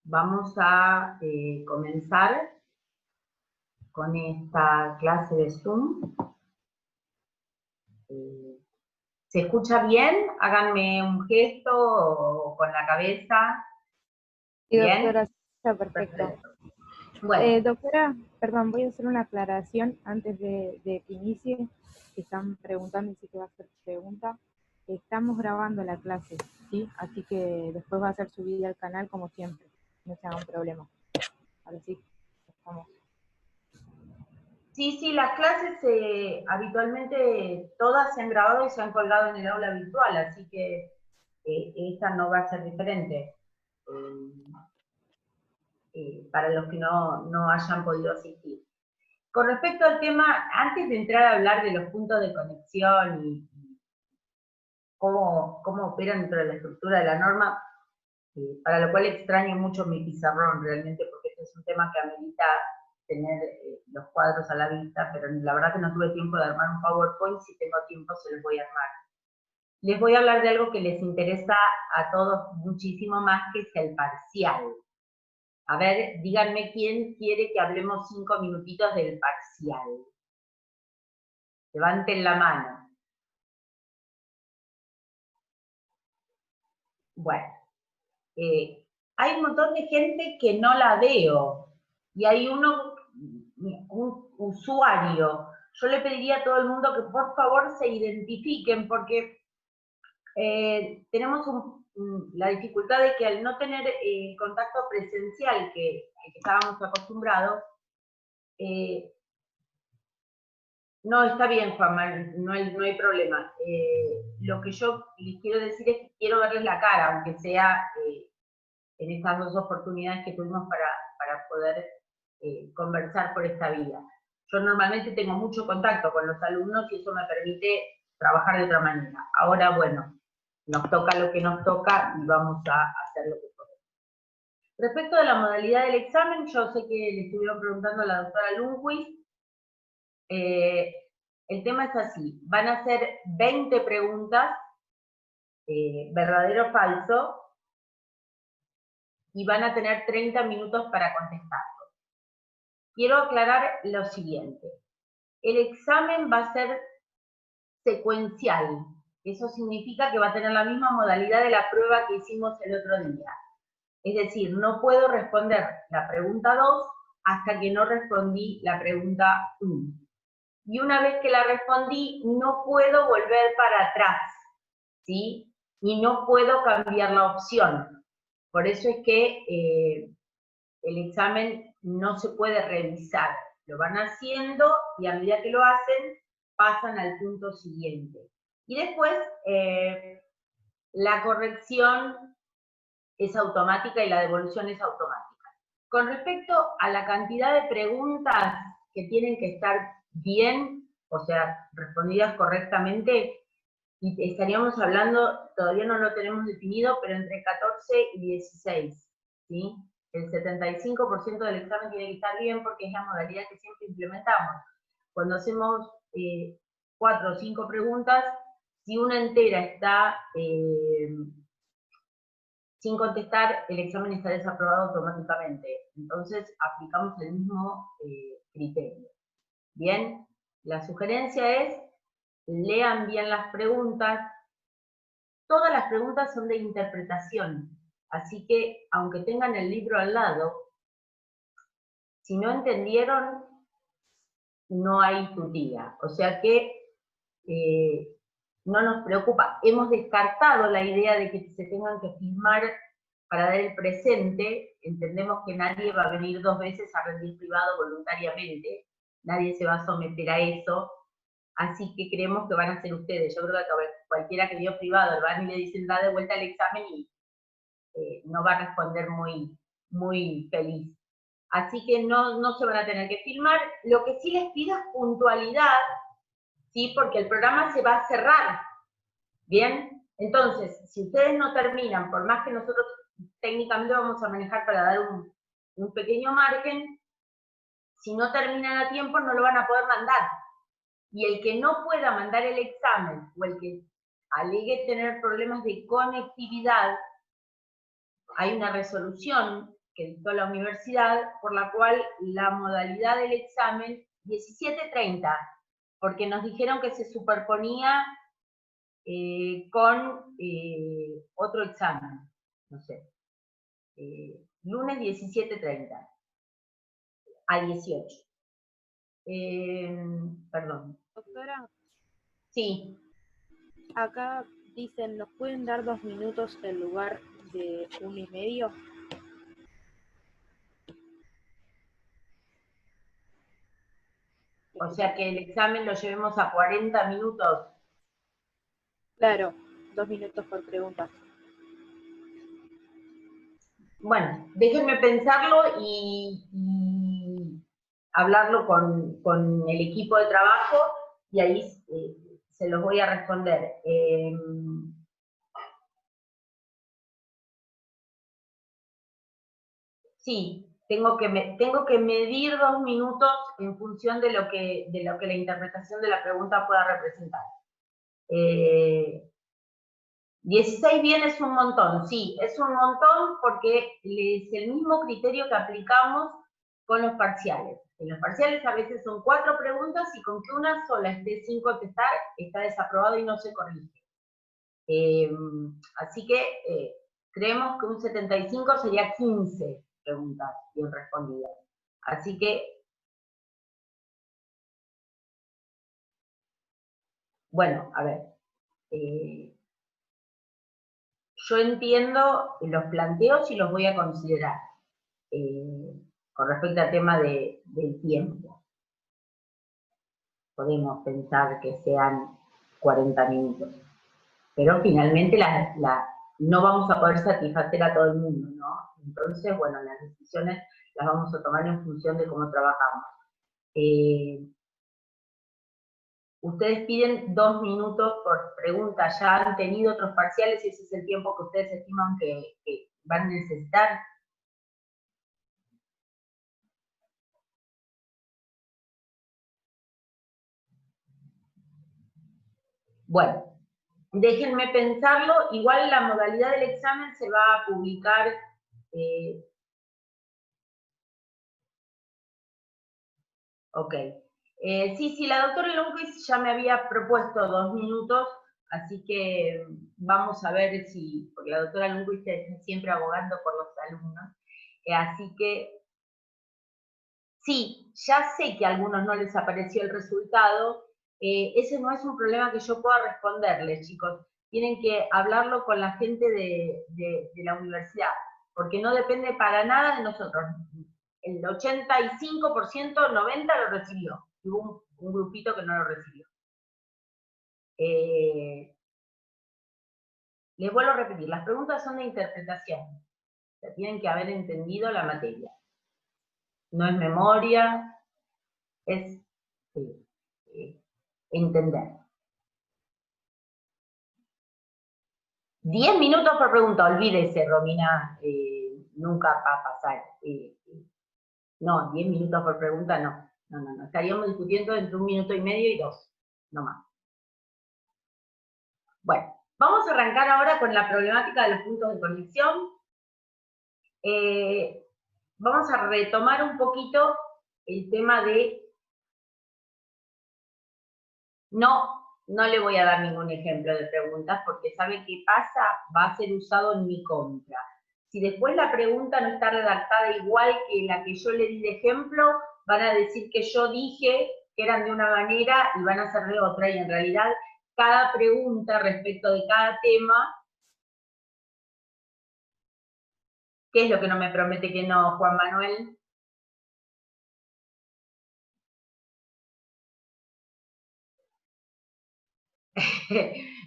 Vamos a comenzar con esta clase de Zoom. ¿Se escucha bien? Háganme un gesto o con la cabeza. Sí, ¿Bien? doctora, está perfecto. Perfecto. Bueno, Doctora, perdón, voy a hacer una aclaración antes de que inicie. Están preguntando y sí que va a hacer pregunta. Estamos grabando la clase, ¿sí? Así que después va a ser subida al canal como siempre. No sea un problema. Ahora sí, estamos. sí, las clases habitualmente todas se han grabado y se han colgado en el aula virtual, así que esta no va a ser diferente. Para los que no hayan podido asistir. Con respecto al tema, antes de entrar a hablar de los puntos de conexión y cómo operan dentro de la estructura de la norma, para lo cual extraño mucho mi pizarrón realmente, porque este es un tema que amerita tener los cuadros a la vista, pero la verdad que no tuve tiempo de armar un PowerPoint. Si tengo tiempo se los voy a armar. Les voy a hablar de algo que les interesa a todos muchísimo más, que es el parcial. A ver, díganme quién quiere que hablemos 5 minutitos del parcial. Levanten la mano. Bueno, hay un montón de gente que no la veo. Y hay un usuario. Yo le pediría a todo el mundo que por favor se identifiquen, porque tenemos la dificultad de que al no tener contacto presencial al que estábamos acostumbrados, no, está bien, Juanma, no hay problema. Lo que yo les quiero decir es que quiero verles la cara, aunque sea en estas dos oportunidades que tuvimos para poder conversar por esta vía. Yo normalmente tengo mucho contacto con los alumnos y eso me permite trabajar de otra manera. Ahora, bueno, nos toca lo que nos toca y vamos a hacer lo que podemos. Respecto de la modalidad del examen, yo sé que le estuvieron preguntando a la doctora Lundquist. El tema es así, van a ser 20 preguntas, verdadero o falso, y van a tener 30 minutos para contestarlo. Quiero aclarar lo siguiente, el examen va a ser secuencial, eso significa que va a tener la misma modalidad de la prueba que hicimos el otro día. Es decir, no puedo responder la pregunta 2 hasta que no respondí la pregunta 1. Y una vez que la respondí, no puedo volver para atrás, ¿sí? Y no puedo cambiar la opción. Por eso es que el examen no se puede revisar. Lo van haciendo y a medida que lo hacen, pasan al punto siguiente. Y después, la corrección es automática y la devolución es automática. Con respecto a la cantidad de preguntas que tienen que estar bien, o sea, respondidas correctamente, y estaríamos hablando, todavía no lo tenemos definido, pero entre 14 y 16, ¿sí? El 75% del examen tiene que estar bien porque es la modalidad que siempre implementamos. Cuando hacemos 4 o 5 preguntas, si una entera está sin contestar, el examen está desaprobado automáticamente. Entonces, aplicamos el mismo criterio. Bien, la sugerencia es, lean bien las preguntas. Todas las preguntas son de interpretación, así que, aunque tengan el libro al lado, si no entendieron, no hay tutía. O sea que no nos preocupa. Hemos descartado la idea de que se tengan que filmar para dar el presente. Entendemos que nadie va a venir 2 veces a rendir privado voluntariamente, nadie se va a someter a eso, así que creemos que van a ser ustedes. Yo creo que cualquiera que dio privado van y le dicen da de vuelta el examen y no va a responder muy feliz. Así que no se van a tener que filmar. Lo que sí les pido es puntualidad, ¿sí? Porque el programa se va a cerrar. ¿Bien? Entonces, si ustedes no terminan, por más que nosotros técnicamente vamos a manejar para dar un pequeño margen, si no terminan a tiempo no lo van a poder mandar. Y el que no pueda mandar el examen, o el que alegue tener problemas de conectividad, hay una resolución que dictó la universidad, por la cual la modalidad del examen 17:30, porque nos dijeron que se superponía con otro examen, no sé, lunes 17:30 a 18. Perdón. Doctora, Sí. acá dicen, ¿nos pueden dar 2 minutos en lugar de 1,5? O sea que el examen lo llevemos a 40 minutos. Claro, 2 minutos por pregunta. Bueno, déjenme pensarlo y hablarlo con el equipo de trabajo y ahí se los voy a responder. Sí, tengo que medir 2 minutos en función de lo que la interpretación de la pregunta pueda representar. 16 bien es un montón, sí, es un montón porque es el mismo criterio que aplicamos con los parciales. En los parciales a veces son 4 preguntas y con que una sola esté sin contestar, está desaprobado y no se corrige. Así que creemos que un 75 sería 15 preguntas bien respondidas. Así que, bueno, a ver. Yo entiendo los planteos y los voy a considerar con respecto al tema del tiempo. Podemos pensar que sean 40 minutos, pero finalmente no vamos a poder satisfacer a todo el mundo, ¿no? Entonces, bueno, las decisiones las vamos a tomar en función de cómo trabajamos. Ustedes piden 2 minutos por pregunta, ya han tenido otros parciales y ese es el tiempo que ustedes estiman que van a necesitar. Bueno, déjenme pensarlo, igual la modalidad del examen se va a publicar ok. Sí, la doctora Lundquist ya me había propuesto 2 minutos, así que vamos a ver si, porque la doctora Lundquist está siempre abogando por los alumnos, así que sí, ya sé que a algunos no les apareció el resultado, ese no es un problema que yo pueda responderles, chicos, tienen que hablarlo con la gente de la universidad, porque no depende para nada de nosotros. El 85%, 90% lo recibió. Hubo un grupito que no lo recibió. Les vuelvo a repetir, las preguntas son de interpretación. O sea, tienen que haber entendido la materia. No es memoria, es entender. 10 minutos por pregunta, olvídese, Romina, nunca va a pasar. No, 10 minutos por pregunta no. No. Estaríamos discutiendo entre 1 minuto y medio y 2, no más. Bueno, vamos a arrancar ahora con la problemática de los puntos de conexión. Vamos a retomar un poquito el tema de... No le voy a dar ningún ejemplo de preguntas porque ¿sabe qué pasa? Va a ser usado en mi contra. Si después la pregunta no está redactada igual que la que yo le di de ejemplo, van a decir que yo dije que eran de una manera y van a ser de otra, y en realidad cada pregunta respecto de cada tema, ¿qué es lo que no me promete que no, Juan Manuel?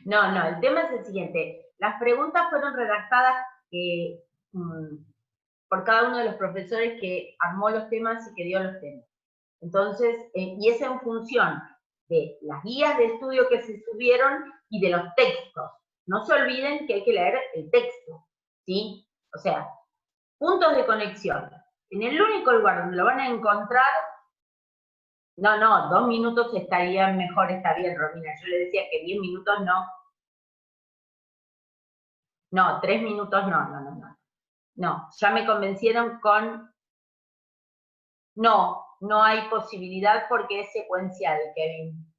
No, el tema es el siguiente. Las preguntas fueron redactadas por cada uno de los profesores que armó los temas y que dio los temas. Entonces, y es en función de las guías de estudio que se subieron y de los textos. No se olviden que hay que leer el texto, ¿sí? O sea, puntos de conexión. En el único lugar donde lo van a encontrar, no, 2 minutos estarían mejor, está bien, Romina. Yo le decía que 10 minutos no. No, 3 minutos no. No, ya me convencieron con... No, no hay posibilidad porque es secuencial, Kevin.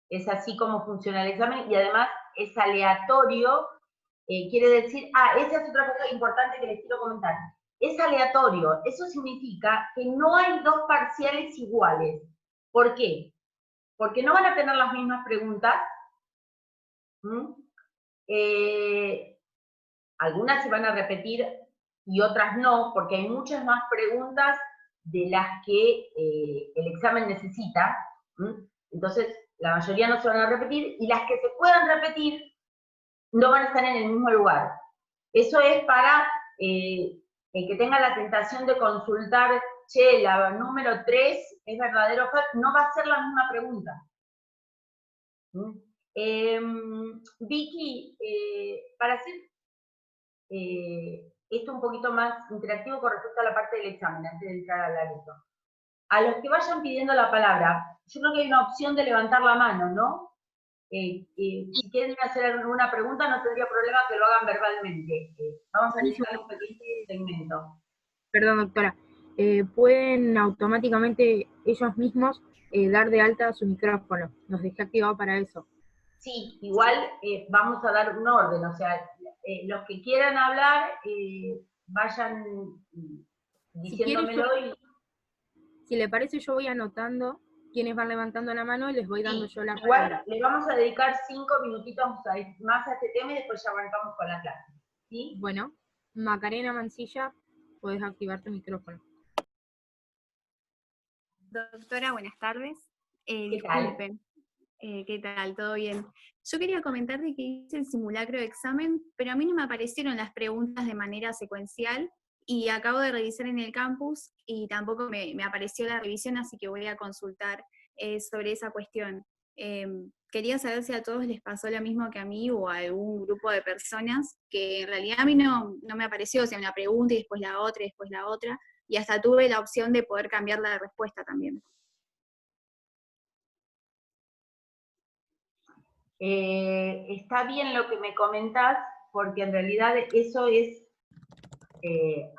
Es así como funciona el examen y además es aleatorio, quiere decir... esa es otra cosa importante que les quiero comentar. Es aleatorio, eso significa que no hay dos parciales iguales. ¿Por qué? Porque no van a tener las mismas preguntas. Algunas se van a repetir y otras no, porque hay muchas más preguntas de las que el examen necesita. Entonces, la mayoría no se van a repetir, y las que se puedan repetir no van a estar en el mismo lugar. Eso es para el que tenga la tentación de consultar, che, la número 3 es verdadero, no va a ser la misma pregunta. Vicky, para hacer esto un poquito más interactivo con respecto a la parte del examen, antes de entrar al ámbito. A los que vayan pidiendo la palabra, yo creo que hay una opción de levantar la mano, ¿no? Si quieren hacer alguna pregunta, no tendría problema que lo hagan verbalmente. Vamos a iniciar un pequeño segmento. Perdón, doctora. ¿Pueden automáticamente ellos mismos dar de alta su micrófono? Nos dejé activado para eso. Sí, igual vamos a dar un orden, o sea, los que quieran hablar, vayan diciéndomelo. Si le parece, yo voy anotando quienes van levantando la mano y les voy dando yo la igual palabra. le vamos a dedicar 5 minutitos más a este tema y después ya arrancamos con la clase. ¿Sí? Bueno, Macarena Mancilla, puedes activar tu micrófono. Doctora, buenas tardes. Disculpen. ¿Qué tal? ¿Todo bien? Yo quería comentar de que hice el simulacro de examen, pero a mí no me aparecieron las preguntas de manera secuencial y acabo de revisar en el campus y tampoco me apareció la revisión, así que voy a consultar sobre esa cuestión. Quería saber si a todos les pasó lo mismo que a mí o a algún grupo de personas, que en realidad a mí no me apareció, o sea, una pregunta y después la otra y después la otra, y hasta tuve la opción de poder cambiar la respuesta también. Está bien lo que me comentás, porque en realidad eso es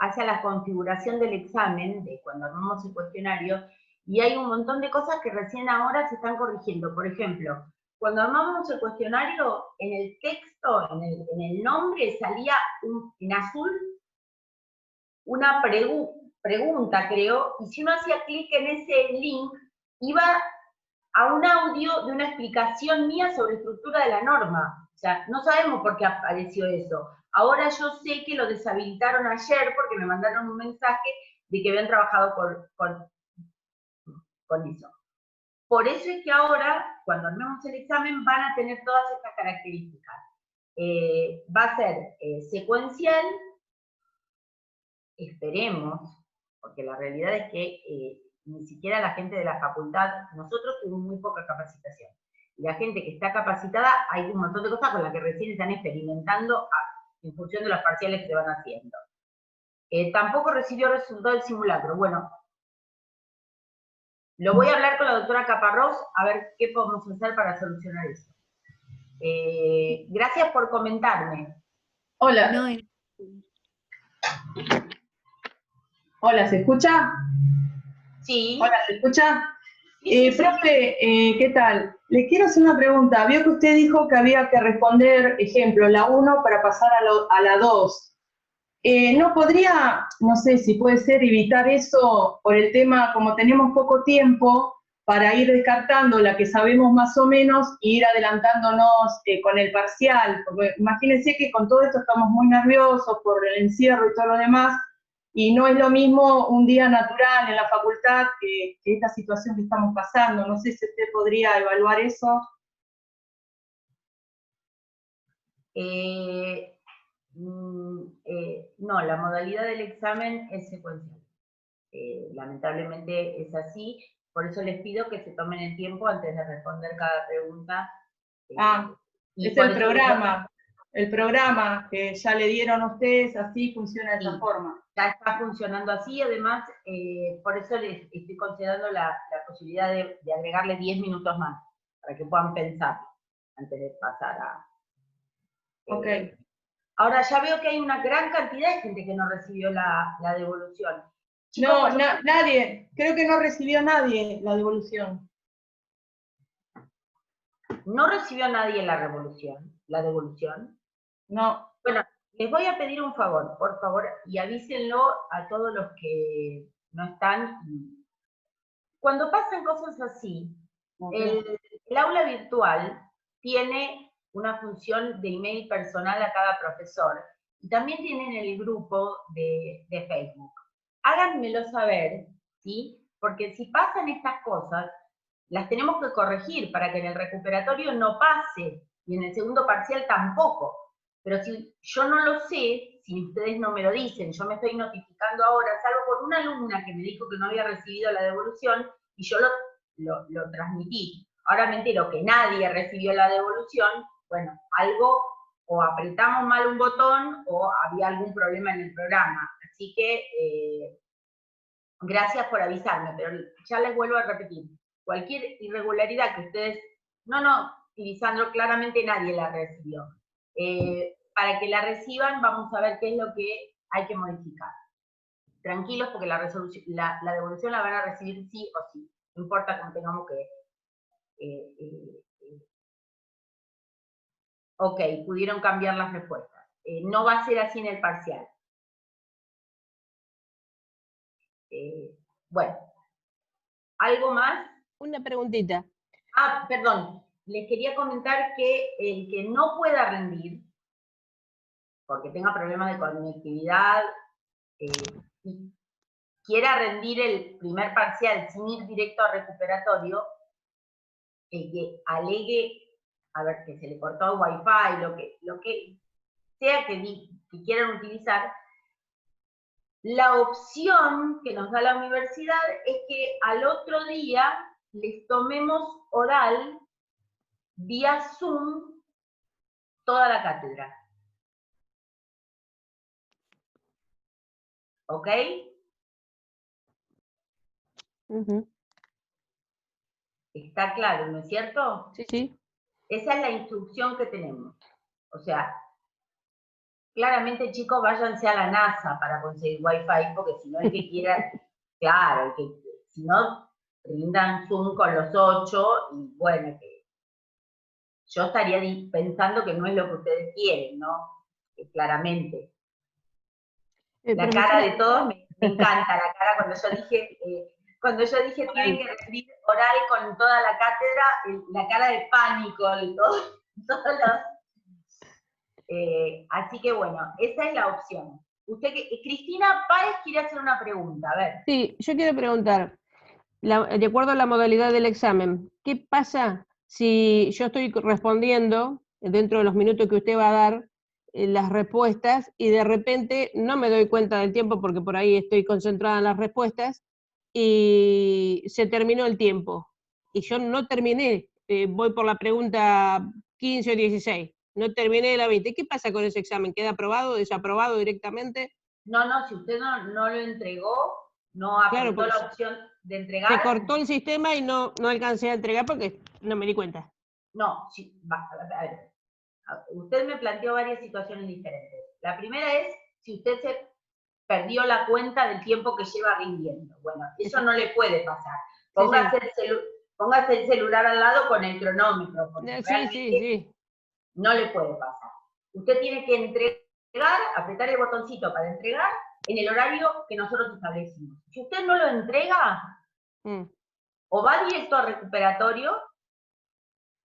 hacia la configuración del examen, de cuando armamos el cuestionario, y hay un montón de cosas que recién ahora se están corrigiendo. Por ejemplo, cuando armamos el cuestionario, en el texto, en el nombre, salía en azul una pregunta, creo, y si uno hacía clic en ese link, iba a un audio de una explicación mía sobre estructura de la norma. O sea, no sabemos por qué apareció eso. Ahora yo sé que lo deshabilitaron ayer porque me mandaron un mensaje de que habían trabajado con eso. Por eso es que ahora, cuando armemos el examen, van a tener todas estas características. Va a ser secuencial, esperemos, porque la realidad es que ni siquiera la gente de la facultad, nosotros tuvimos muy poca capacitación. Y la gente que está capacitada, hay un montón de cosas con las que recién están experimentando en función de los parciales que se van haciendo. Tampoco recibió resultado del simulacro. Bueno, lo voy a hablar con la doctora Caparrós, a ver qué podemos hacer para solucionar eso. Gracias por comentarme. Hola. No, Hola, ¿se escucha? Sí. Hola, ¿se escucha? Sí. Profe, ¿qué tal? Le quiero hacer una pregunta. Vio que usted dijo que había que responder, ejemplo, la 1 para pasar a la 2. ¿No podría, no sé si puede ser, evitar eso por el tema, como tenemos poco tiempo, para ir descartando la que sabemos más o menos e ir adelantándonos con el parcial? Porque imagínense que con todo esto estamos muy nerviosos por el encierro y todo lo demás, y no es lo mismo un día natural en la facultad que esta situación que estamos pasando. No sé si usted podría evaluar eso. No, la modalidad del examen es secuencial. Lamentablemente es así, por eso les pido que se tomen el tiempo antes de responder cada pregunta. Es el programa que ya le dieron a ustedes, así funciona de esta forma. Ya está funcionando así, además, por eso les estoy considerando la posibilidad de agregarle 10 minutos más, para que puedan pensar antes de pasar a... Ok. Ahora ya veo que hay una gran cantidad de gente que no recibió la devolución. Chicos, No, nadie, creo que no recibió nadie la devolución. ¿no recibió nadie la devolución? No. Bueno, les voy a pedir un favor, por favor, y avísenlo a todos los que no están. Cuando pasan cosas así, el aula virtual tiene una función de email personal a cada profesor y también tienen el grupo de Facebook. Háganmelo saber, ¿sí? Porque si pasan estas cosas, las tenemos que corregir para que en el recuperatorio no pase y en el segundo parcial tampoco. Pero si yo no lo sé, si ustedes no me lo dicen, yo me estoy notificando ahora, salvo por una alumna que me dijo que no había recibido la devolución y yo lo transmití. Ahora me entero que nadie recibió la devolución, bueno, algo, o apretamos mal un botón o había algún problema en el programa. Así que, gracias por avisarme, pero ya les vuelvo a repetir, cualquier irregularidad que ustedes, y Lisandro, claramente nadie la recibió. Para que la reciban, vamos a ver qué es lo que hay que modificar. Tranquilos, porque la devolución la van a recibir sí o sí, no importa cómo tengamos que... Ok, pudieron cambiar las respuestas. No va a ser así en el parcial. Bueno, ¿algo más? Una preguntita. Ah, perdón, les quería comentar que el que no pueda rendir, porque tenga problemas de conectividad, y quiera rendir el primer parcial sin ir directo a recuperatorio, el que alegue, a ver, que se le cortó el wifi, lo que sea que quieran utilizar, la opción que nos da la universidad es que al otro día les tomemos oral vía Zoom toda la cátedra. ¿Ok? Está claro, ¿no es cierto? Sí, sí. Esa es la instrucción que tenemos. O sea, claramente, chicos, váyanse a la NASA para conseguir Wi-Fi, porque si no, el que quiera, claro, si no, brindan Zoom con los 8, y bueno, que yo estaría pensando que no es lo que ustedes quieren, ¿no? Claramente. La cara de todos me encanta, la cara cuando yo dije tienen que rendir oral con toda la cátedra, la cara de pánico de todos los... así que bueno, esa es la opción. Cristina Páez quiere hacer una pregunta, a ver. Sí, yo quiero preguntar, de acuerdo a la modalidad del examen, ¿qué pasa si yo estoy respondiendo dentro de los minutos que usted va a dar las respuestas y de repente no me doy cuenta del tiempo porque por ahí estoy concentrada en las respuestas y se terminó el tiempo y yo no terminé, voy por la pregunta 15 o 16, no terminé la 20, ¿qué pasa con ese examen? ¿Queda aprobado, desaprobado directamente? No, si usted no lo entregó, no apretó Claro, la opción de entregar. Se cortó el sistema y no alcancé a entregar porque no me di cuenta. No, sí, a ver, usted me planteó varias situaciones diferentes. La primera es si usted se perdió la cuenta del tiempo que lleva rindiendo. Bueno, eso no le puede pasar. Póngase el celular al lado con el cronómetro, porque realmente no le puede pasar. Usted tiene que entregar, apretar el botoncito para entregar en el horario que nosotros establecimos. Si usted no lo entrega, o va directo a recuperatorio,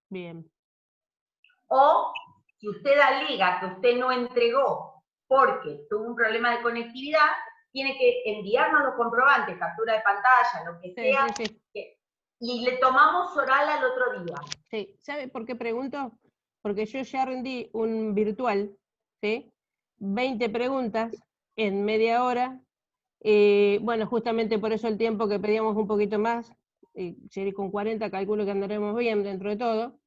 bien, o si usted alega que usted no entregó porque tuvo un problema de conectividad, tiene que enviarnos los comprobantes, captura de pantalla, lo que sea, y le tomamos oral al otro día. Sí, ¿sabe por qué pregunto? Porque yo ya rendí un virtual, ¿sí? 20 preguntas en media hora. Bueno, justamente por eso el tiempo que pedíamos un poquito más, con 40 calculo que andaremos bien dentro de todo,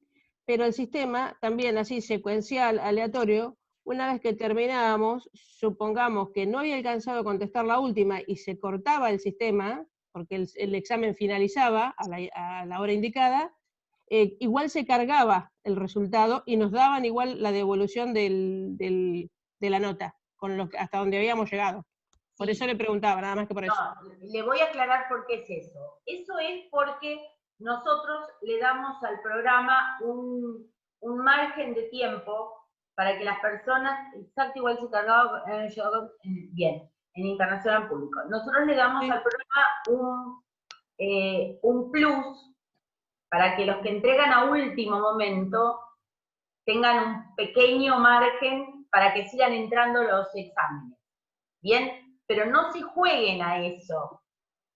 pero el sistema también así secuencial, aleatorio, una vez que terminábamos, supongamos que no había alcanzado a contestar la última y se cortaba el sistema, porque el examen finalizaba a la hora indicada, igual se cargaba el resultado y nos daban igual la devolución del de la nota, hasta donde habíamos llegado. Por eso le preguntaba, nada más que por eso. No, le voy a aclarar por qué es eso. Eso es porque nosotros le damos al programa un margen de tiempo para que las personas, exacto igual se cargaba bien, en Internacional Público. Nosotros le damos al programa un plus para que los que entregan a último momento tengan un pequeño margen para que sigan entrando los exámenes. ¿Bien? Pero no se jueguen a eso.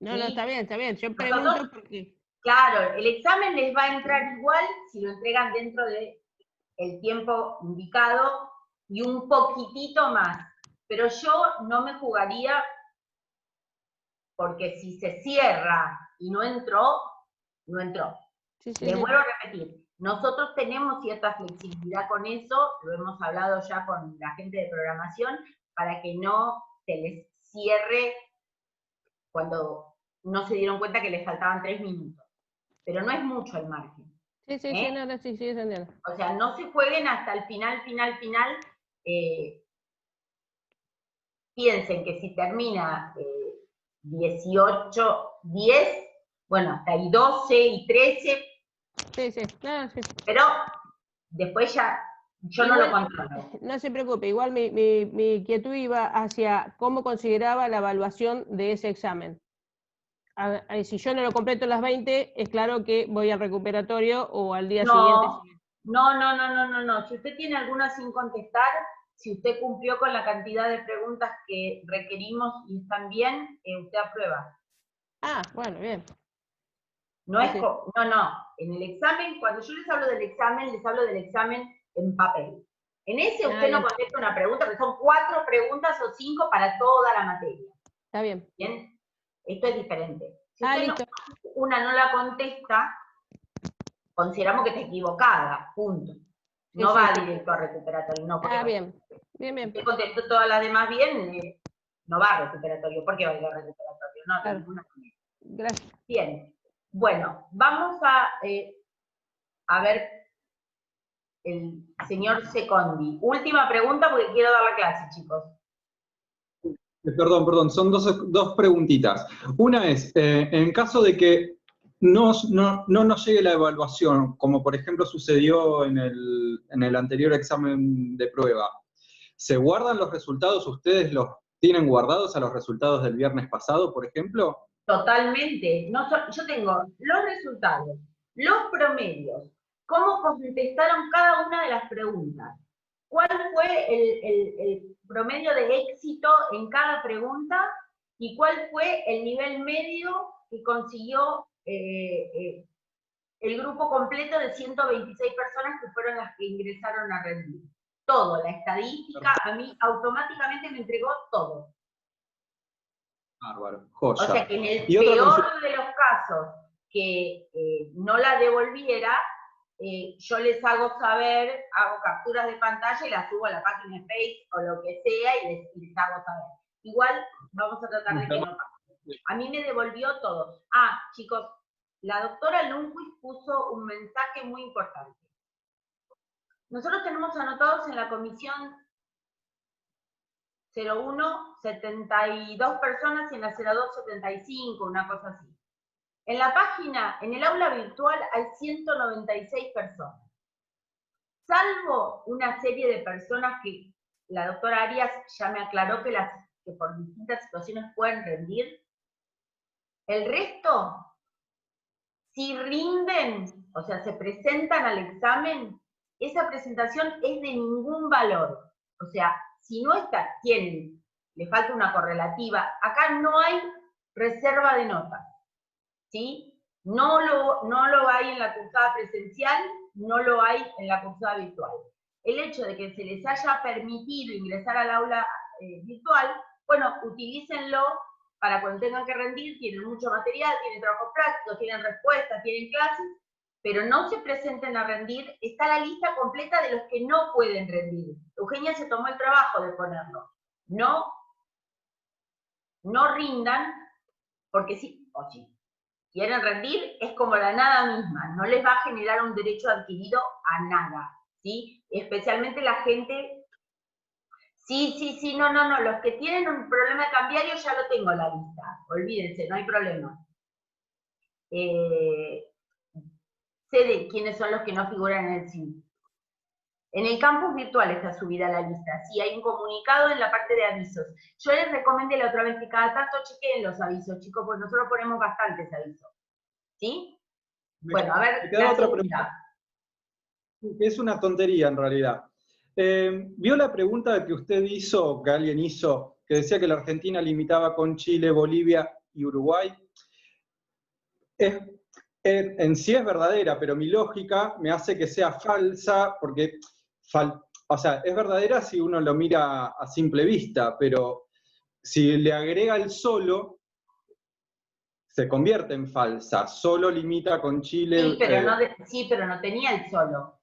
No, ¿sí? no, está bien. Yo pregunto porque... Claro, el examen les va a entrar igual si lo entregan dentro del tiempo indicado y un poquitito más. Pero yo no me jugaría porque si se cierra y no entró, no entró. Sí, Les vuelvo a repetir, nosotros tenemos cierta flexibilidad con eso, lo hemos hablado ya con la gente de programación, para que no se les cierre cuando no se dieron cuenta que les faltaban 3 minutos. Pero no es mucho el margen. Sí, entiendo. O sea, no se jueguen hasta el final. Piensen que si termina 18, 10, bueno, hasta ahí 12 y 13. Sí. Pero después ya, yo igual, no lo controlo. No se preocupe, igual mi inquietud iba hacia cómo consideraba la evaluación de ese examen. Si yo no lo completo las 20, es claro que voy al recuperatorio o al día siguiente. No. Si usted tiene alguna sin contestar, si usted cumplió con la cantidad de preguntas que requerimos y están bien, usted aprueba. Ah, bueno, bien. No, en el examen, cuando yo les hablo del examen, les hablo del examen en papel. En ese usted no contesta una pregunta, porque son 4 preguntas o 5 para toda la materia. Está bien. ¿Bien? Esto es diferente. Si usted una no la contesta, consideramos que está equivocada, punto. No va directo a recuperatorio. No, bien. Si usted contestó todas las demás bien, no va a recuperatorio. ¿Por qué va a ir a recuperatorio? No, de ninguna manera. Gracias. Bien. Bueno, vamos a ver el señor Secondi. Última pregunta porque quiero dar la clase, chicos. Perdón, son dos preguntitas. Una es, en caso de que no nos llegue la evaluación, como por ejemplo sucedió en el anterior examen de prueba, ¿se guardan los resultados? ¿Ustedes los tienen guardados a los resultados del viernes pasado, por ejemplo? Totalmente. Yo tengo los resultados, los promedios, cómo contestaron cada una de las preguntas, cuál fue el promedio de éxito en cada pregunta y cuál fue el nivel medio que consiguió el grupo completo de 126 personas que fueron las que ingresaron a rendir. Todo, la estadística, a mí automáticamente me entregó todo. Bárbaro, joya. O sea que en el peor de los casos que no la devolviera, yo les hago saber, hago capturas de pantalla y las subo a la página de Facebook o lo que sea y les hago saber. Igual vamos a tratar de que no pase. A mí me devolvió todo. Ah, chicos, la doctora Lundquist puso un mensaje muy importante. Nosotros tenemos anotados en la comisión 01, 72 personas y en la 02, 75, una cosa así. En la página, en el aula virtual hay 196 personas. Salvo una serie de personas que la doctora Arias ya me aclaró que por distintas situaciones pueden rendir, el resto, si rinden, o sea, se presentan al examen, esa presentación es de ningún valor. O sea, si no le falta una correlativa, acá no hay reserva de notas, ¿sí? No lo hay en la cursada presencial, no lo hay en la cursada virtual. El hecho de que se les haya permitido ingresar al aula virtual, bueno, utilícenlo para cuando tengan que rendir, tienen mucho material, tienen trabajos prácticos, tienen respuestas, tienen clases, pero no se presenten a rendir, está la lista completa de los que no pueden rendir. Eugenia se tomó el trabajo de ponerlo. No rindan, porque sí, o sí. Quieren rendir, es como la nada misma, no les va a generar un derecho adquirido a nada, ¿sí? Especialmente la gente Sí, no, los que tienen un problema de cambiario ya lo tengo en la lista, olvídense, no hay problema. Sé de quiénes son los que no figuran en el CIN. En el campus virtual está subida la lista, sí, hay un comunicado en la parte de avisos. Yo les recomendé la otra vez que cada tanto chequeen los avisos, chicos, porque nosotros ponemos bastantes avisos. ¿Sí? Bueno, a ver, queda la otra segunda. pregunta. Es una tontería en realidad. ¿Vio la pregunta que usted hizo, que alguien hizo, que decía que la Argentina limitaba con Chile, Bolivia y Uruguay? En sí es verdadera, pero mi lógica me hace que sea falsa, porque, o sea, es verdadera si uno lo mira a simple vista, pero si le agrega el solo, se convierte en falsa. Solo limita con Chile. Sí, pero no tenía el solo.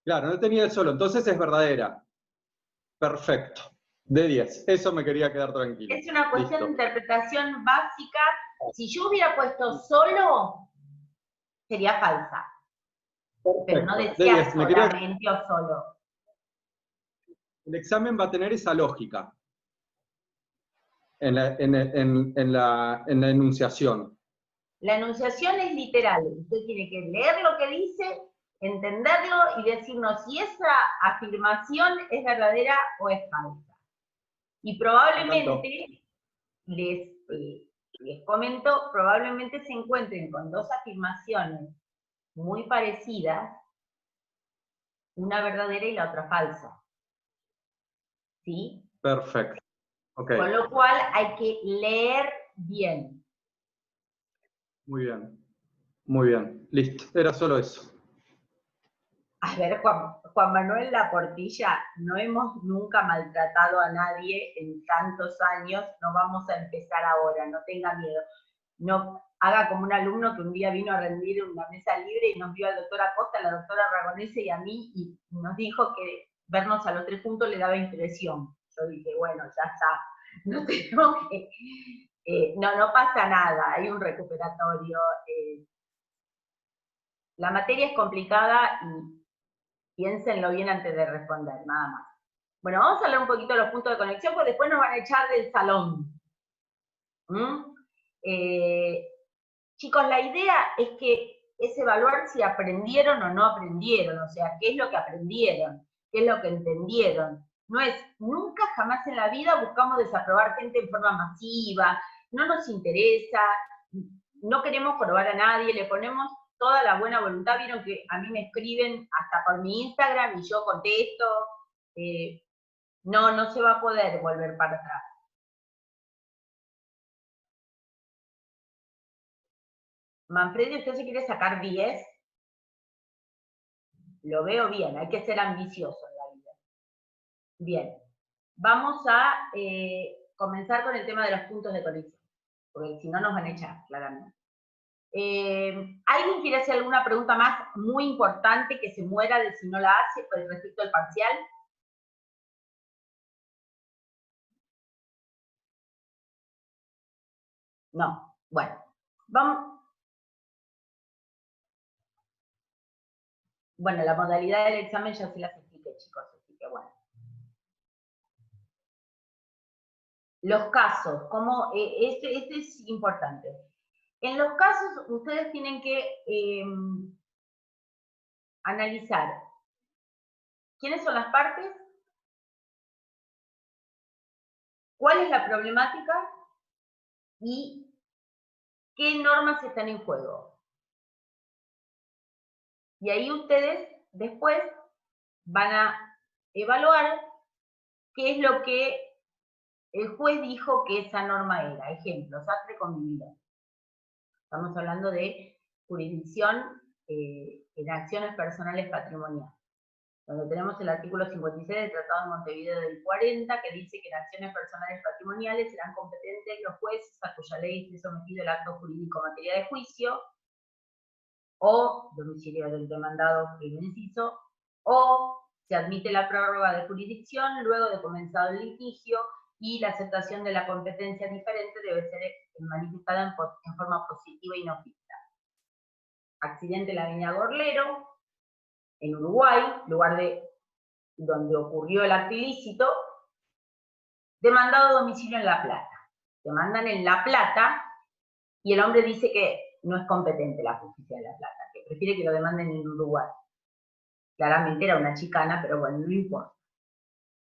Claro, no tenía el solo, entonces es verdadera. Perfecto. De 10. Eso me quería quedar tranquilo. Es una cuestión Listo. de interpretación básica. Si yo hubiera puesto solo, sería falsa. Pero no Perfecto. De decía 10. solamente o solo. El examen va a tener esa lógica en la enunciación. La enunciación es literal. Usted tiene que leer lo que dice, entenderlo y decirnos si esa afirmación es verdadera o es falsa. Y probablemente, les comento, probablemente se encuentren con dos afirmaciones muy parecidas, una verdadera y la otra falsa. ¿Sí? Perfecto. Okay. Con lo cual hay que leer bien. Muy bien. Muy bien. Listo. Era solo eso. A ver, Juan Manuel Laportilla, no hemos nunca maltratado a nadie en tantos años, no vamos a empezar ahora, no tenga miedo. No haga como un alumno que un día vino a rendir una mesa libre y nos vio al doctor Acosta, a la doctora Ragonese y a mí, y nos dijo que vernos a los tres juntos le daba impresión. Yo dije, bueno, ya está, no tenemos que... no pasa nada, hay un recuperatorio. La materia es complicada y piénsenlo bien antes de responder, nada más. Bueno, vamos a hablar un poquito de los puntos de conexión, porque después nos van a echar del salón. Chicos, la idea es que es evaluar si aprendieron o no aprendieron, o sea, qué es lo que aprendieron, qué es lo que entendieron. No es, nunca jamás en la vida buscamos desaprobar gente en forma masiva, no nos interesa, no queremos probar a nadie, le ponemos toda la buena voluntad. Vieron que a mí me escriben hasta por mi Instagram y yo contesto. No se va a poder volver para atrás. Manfredi, ¿usted se quiere sacar 10? Lo veo bien, hay que ser ambicioso en la vida. Bien, vamos a comenzar con el tema de los puntos de conexión, porque si no nos van a echar, claramente. ¿Alguien quiere hacer alguna pregunta más muy importante que se muera de si no la hace con respecto al parcial? No, bueno, vamos. Bueno, la modalidad del examen ya se las expliqué, chicos, así que bueno. Los casos, como este es importante. En los casos, ustedes tienen que analizar quiénes son las partes, cuál es la problemática y qué normas están en juego. Y ahí ustedes después van a evaluar qué es lo que el juez dijo que esa norma era. Ejemplo, Sastre convivido. Estamos hablando de jurisdicción en acciones personales patrimoniales, donde tenemos el artículo 56 del Tratado de Montevideo del 40, que dice que en acciones personales patrimoniales serán competentes los jueces a cuya ley esté sometido el acto jurídico en materia de juicio, o domicilio del demandado, primer inciso, o se admite la prórroga de jurisdicción luego de comenzado el litigio, y la aceptación de la competencia diferente debe ser manifestada en forma positiva y no ficta. Accidente en la avenida Gorlero, en Uruguay, lugar de donde ocurrió el acto ilícito, demandado a domicilio en La Plata. Demandan en La Plata y el hombre dice que no es competente la justicia de La Plata, que prefiere que lo demanden en Uruguay. Claramente era una chicana, pero bueno, no importa.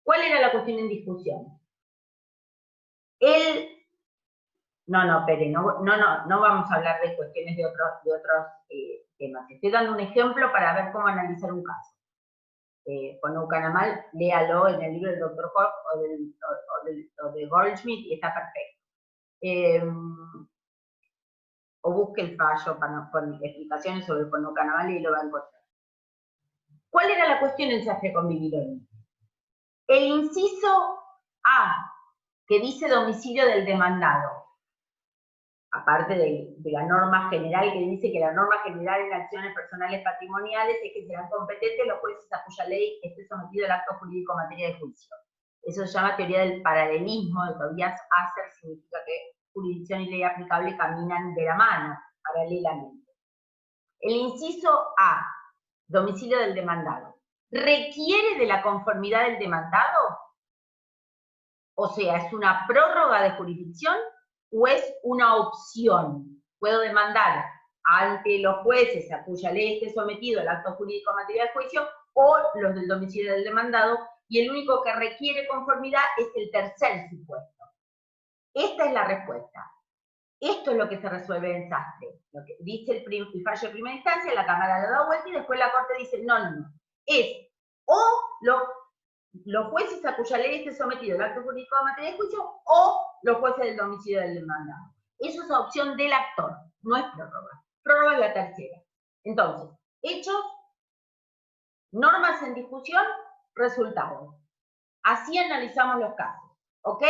¿Cuál era la cuestión en discusión? No vamos a hablar de cuestiones de otros temas. Estoy dando un ejemplo para ver cómo analizar un caso. Con Ucanamal, léalo en el libro del Dr. Hoff o de Goldschmidt y está perfecto. O busque el fallo con explicaciones sobre Ucanamal y lo va a encontrar. ¿Cuál era la cuestión en Sastre con Bibiloni? El inciso A, que dice domicilio del demandado, aparte de la norma general que dice que la norma general en acciones personales patrimoniales es que serán competentes los jueces a cuya ley esté sometido el acto jurídico en materia de juicio. Eso se llama teoría del paralelismo de Tobias Asser, significa que jurisdicción y ley aplicable caminan de la mano, paralelamente. El inciso A, domicilio del demandado, ¿requiere de la conformidad del demandado? O sea, ¿es una prórroga de jurisdicción o es una opción? Puedo demandar ante los jueces a cuya ley esté sometido el acto jurídico en materia de juicio o los del domicilio del demandado, y el único que requiere conformidad es el tercer supuesto. Esta es la respuesta. Esto es lo que se resuelve en Sastre. Lo que dice el fallo de primera instancia, la Cámara lo da vuelta y después la Corte dice, no. Es o los jueces a cuya ley esté sometido el acto jurídico en materia de juicio o los jueces del domicilio del demandado. Eso es opción del actor, no es prórroga. Prórroga es la tercera. Entonces, hechos, normas en discusión, resultados. Así analizamos los casos, ¿ok?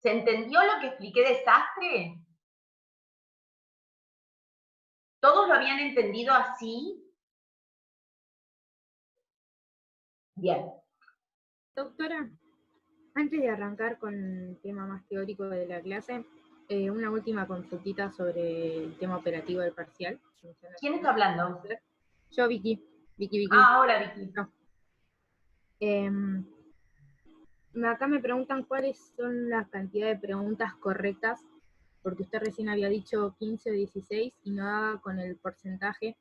¿Se entendió lo que expliqué de Sastre? ¿Todos lo habían entendido así? Bien. Doctora, antes de arrancar con el tema más teórico de la clase, una última consultita sobre el tema operativo del parcial. ¿Quién está hablando? Yo, Vicky. Vicky. Ah, hola, Vicky. No. Acá me preguntan cuáles son las cantidades de preguntas correctas, porque usted recién había dicho 15 o 16 y no daba con el porcentaje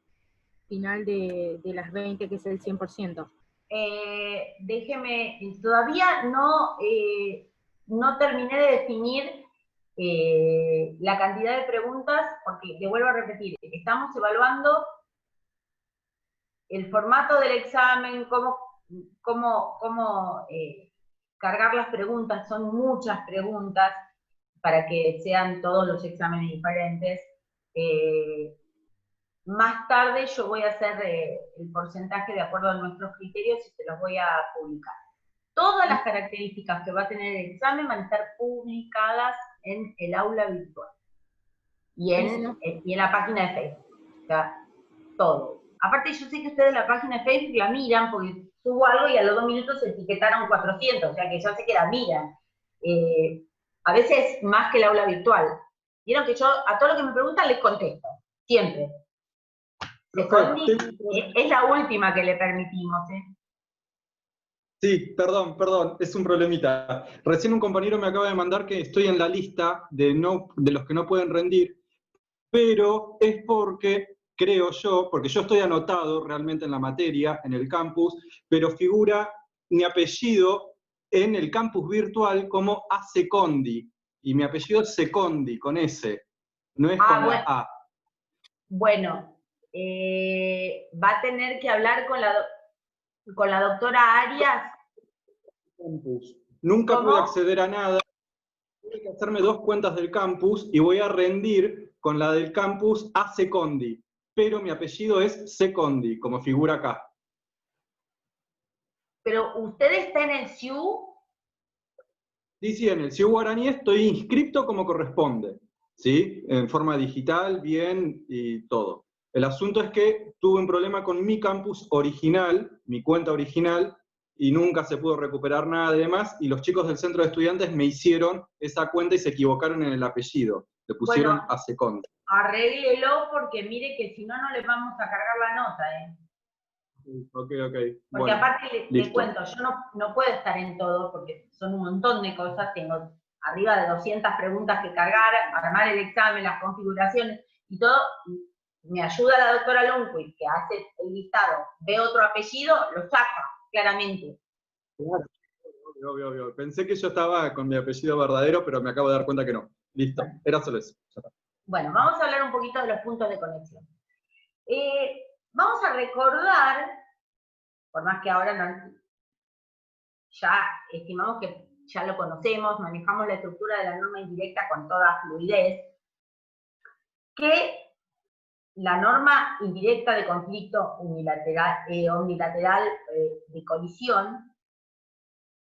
final de las 20, que es el 100%. Déjeme, todavía no terminé de definir la cantidad de preguntas, porque le vuelvo a repetir, estamos evaluando el formato del examen, cómo cargar las preguntas, son muchas preguntas para que sean todos los exámenes diferentes. Más tarde yo voy a hacer el porcentaje de acuerdo a nuestros criterios y se los voy a publicar. Todas las características que va a tener el examen van a estar publicadas en el aula virtual y en la página de Facebook. O sea, todo. Aparte yo sé que ustedes la página de Facebook la miran porque subo algo y a los 2 minutos se etiquetaron 400, o sea que ya sé que la miran. A veces más que el aula virtual. Vieron que yo a todo lo que me preguntan les contesto, siempre. Es la última que le permitimos, Sí, perdón, es un problemita. Recién un compañero me acaba de mandar que estoy en la lista de los que no pueden rendir, pero es porque, creo yo, porque yo estoy anotado realmente en la materia, en el campus, pero figura mi apellido en el campus virtual como A. Secondi, y mi apellido es Secondi, con S, no es con la A. Bueno, va a tener que hablar con la doctora Arias. Nunca pude acceder a nada, tuve que hacerme 2 cuentas del campus y voy a rendir con la del campus A. Secondi, pero mi apellido es Secondi, como figura acá. ¿Pero usted está en el SIU? Sí, en el SIU Guaraní estoy inscrito como corresponde, ¿sí? En forma digital, bien y todo. El asunto es que tuve un problema con mi campus original, mi cuenta original, y nunca se pudo recuperar nada de demás, y los chicos del centro de estudiantes me hicieron esa cuenta y se equivocaron en el apellido. Le pusieron A. Secondi. Arréglelo porque mire que si no, no les vamos a cargar la nota, Ok. Porque Bueno, aparte les listo. cuento, yo no puedo estar en todo, porque son un montón de cosas, tengo arriba de 200 preguntas que cargar, armar el examen, las configuraciones y todo. Me ayuda la doctora Lundquist, que hace el listado, ve otro apellido, lo saca, claramente. Claro. Obvio. Pensé que yo estaba con mi apellido verdadero, pero me acabo de dar cuenta que no. Listo, era solo eso. Ya está. Bueno, vamos a hablar un poquito de los puntos de conexión. Vamos a recordar, por más que ahora no, ya estimamos que ya lo conocemos, manejamos la estructura de la norma indirecta con toda fluidez, que la norma indirecta de conflicto omnilateral de colisión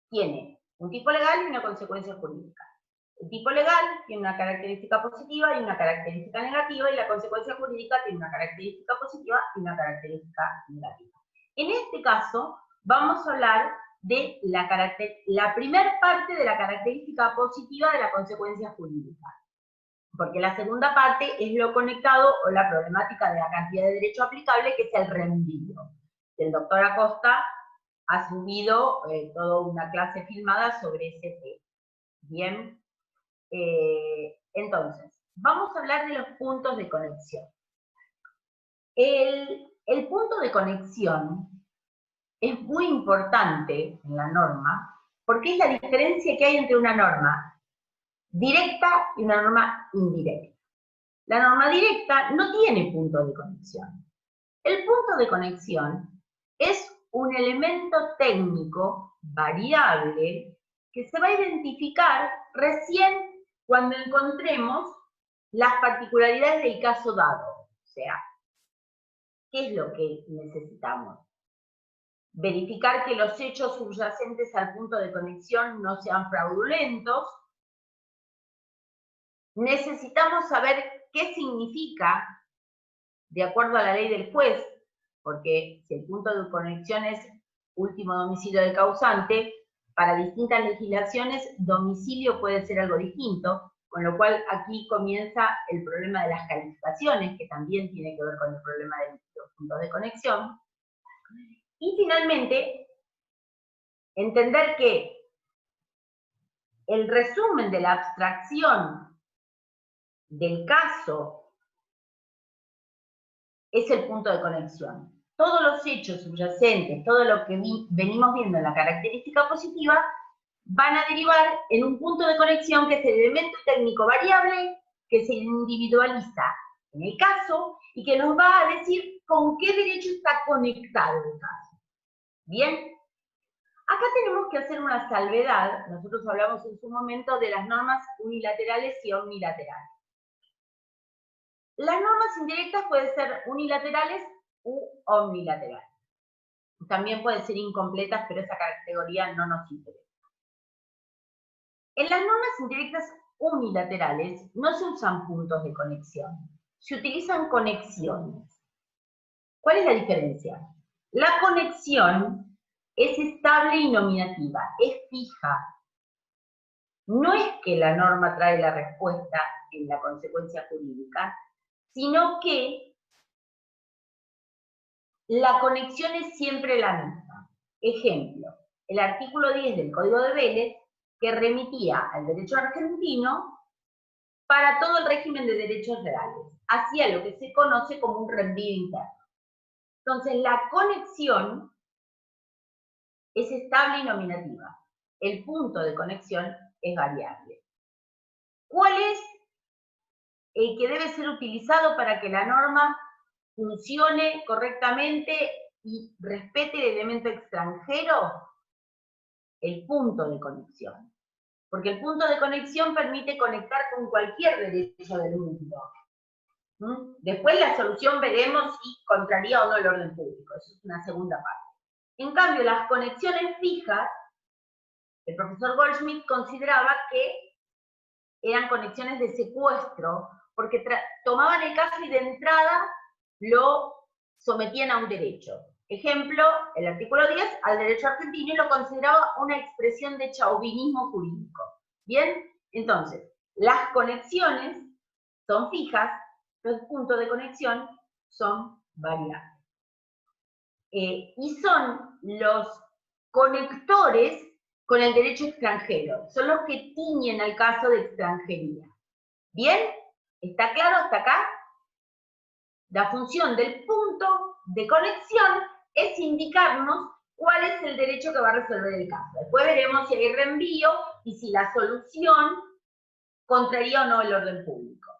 tiene un tipo legal y una consecuencia jurídica. El tipo legal tiene una característica positiva y una característica negativa, y la consecuencia jurídica tiene una característica positiva y una característica negativa. En este caso, vamos a hablar de la primera parte de la característica positiva de la consecuencia jurídica, porque la segunda parte es lo conectado o la problemática de la cantidad de derecho aplicable, que es el reenvío. El doctor Acosta ha subido toda una clase filmada sobre ese tema. Bien, entonces, vamos a hablar de los puntos de conexión. El punto de conexión es muy importante en la norma, porque es la diferencia que hay entre una norma directa y una norma indirecta. La norma directa no tiene punto de conexión. El punto de conexión es un elemento técnico variable que se va a identificar recién cuando encontremos las particularidades del caso dado. O sea, ¿qué es lo que necesitamos? Verificar que los hechos subyacentes al punto de conexión no sean fraudulentos. Necesitamos saber qué significa, de acuerdo a la ley del juez, porque si el punto de conexión es último domicilio del causante, para distintas legislaciones domicilio puede ser algo distinto, con lo cual aquí comienza el problema de las calificaciones, que también tiene que ver con el problema de los puntos de conexión. Y finalmente, entender que el resumen de la abstracción del caso es el punto de conexión. Todos los hechos subyacentes, todo lo que venimos viendo en la característica positiva, van a derivar en un punto de conexión que es el elemento técnico variable que se individualiza en el caso y que nos va a decir con qué derecho está conectado el caso. Bien, acá tenemos que hacer una salvedad. Nosotros hablamos en su momento de las normas unilaterales y omnilaterales. Las normas indirectas pueden ser unilaterales u omnilaterales. También pueden ser incompletas, pero esa categoría no nos interesa. En las normas indirectas unilaterales no se usan puntos de conexión, se utilizan conexiones. ¿Cuál es la diferencia? La conexión es estable y nominativa, es fija. No es que la norma trae la respuesta en la consecuencia jurídica, sino que la conexión es siempre la misma. Ejemplo, el artículo 10 del Código de Vélez, que remitía al derecho argentino para todo el régimen de derechos reales. Hacía lo que se conoce como un reenvío interno. Entonces, la conexión es estable y nominativa. El punto de conexión es variable. ¿Cuál es el que debe ser utilizado para que la norma funcione correctamente y respete el elemento extranjero? El punto de conexión. Porque el punto de conexión permite conectar con cualquier derecho del mundo. Después la solución veremos si contraría o no el orden público. Eso es una segunda parte. En cambio, las conexiones fijas, el profesor Goldschmidt consideraba que eran conexiones de secuestro, porque tomaban el caso y de entrada lo sometían a un derecho. Ejemplo, el artículo 10 al derecho argentino y lo consideraba una expresión de chauvinismo jurídico. Bien, entonces, las conexiones son fijas, los puntos de conexión son variables. y son los conectores con el derecho extranjero, son los que tiñen al caso de extranjería. ¿Bien? ¿Está claro hasta acá? La función del punto de conexión es indicarnos cuál es el derecho que va a resolver el caso. Después veremos si hay reenvío y si la solución contraría o no el orden público.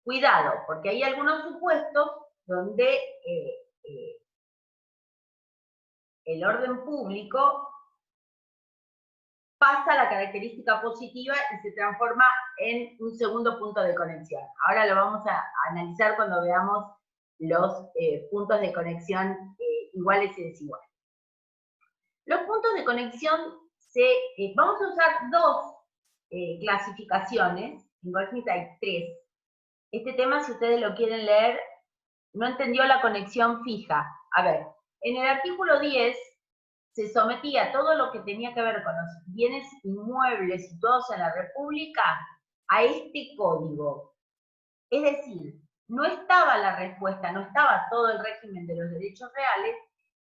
Cuidado, porque hay algunos supuestos donde el orden público pasa la característica positiva y se transforma en un segundo punto de conexión. Ahora lo vamos a analizar cuando veamos los puntos de conexión iguales y desiguales. Los puntos de conexión, vamos a usar dos clasificaciones, en Goldschmidt hay 3. Este tema, si ustedes lo quieren leer, no entendió la conexión fija. A ver, en el artículo 10 se sometía todo lo que tenía que ver con los bienes inmuebles situados en la República a este código. Es decir, no estaba la respuesta, no estaba todo el régimen de los derechos reales,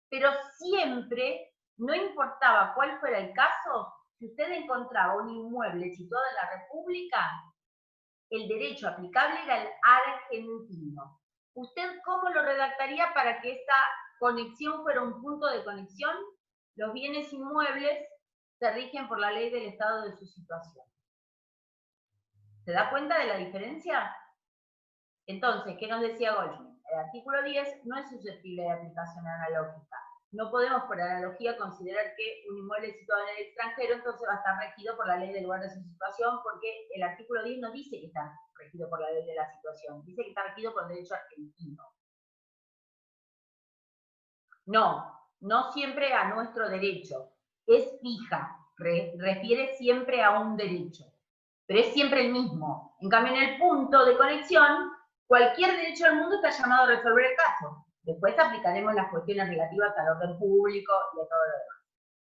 pero siempre, no importaba cuál fuera el caso, si usted encontraba un inmueble situado en la República, el derecho aplicable era el argentino. ¿Usted cómo lo redactaría para que esta conexión fuera un punto de conexión? Los bienes inmuebles se rigen por la ley del estado de su situación. ¿Se da cuenta de la diferencia? Entonces, ¿qué nos decía Goldschmidt? El artículo 10 no es susceptible de aplicación analógica. No podemos por analogía considerar que un inmueble situado en el extranjero entonces va a estar regido por la ley del lugar de su situación, porque el artículo 10 no dice que está regido por la ley de la situación, dice que está regido por el derecho argentino. No siempre a nuestro derecho, es fija, refiere siempre a un derecho, pero es siempre el mismo. En cambio, en el punto de conexión, cualquier derecho del mundo está llamado a resolver el caso. Después aplicaremos las cuestiones relativas al orden público y a todo lo demás.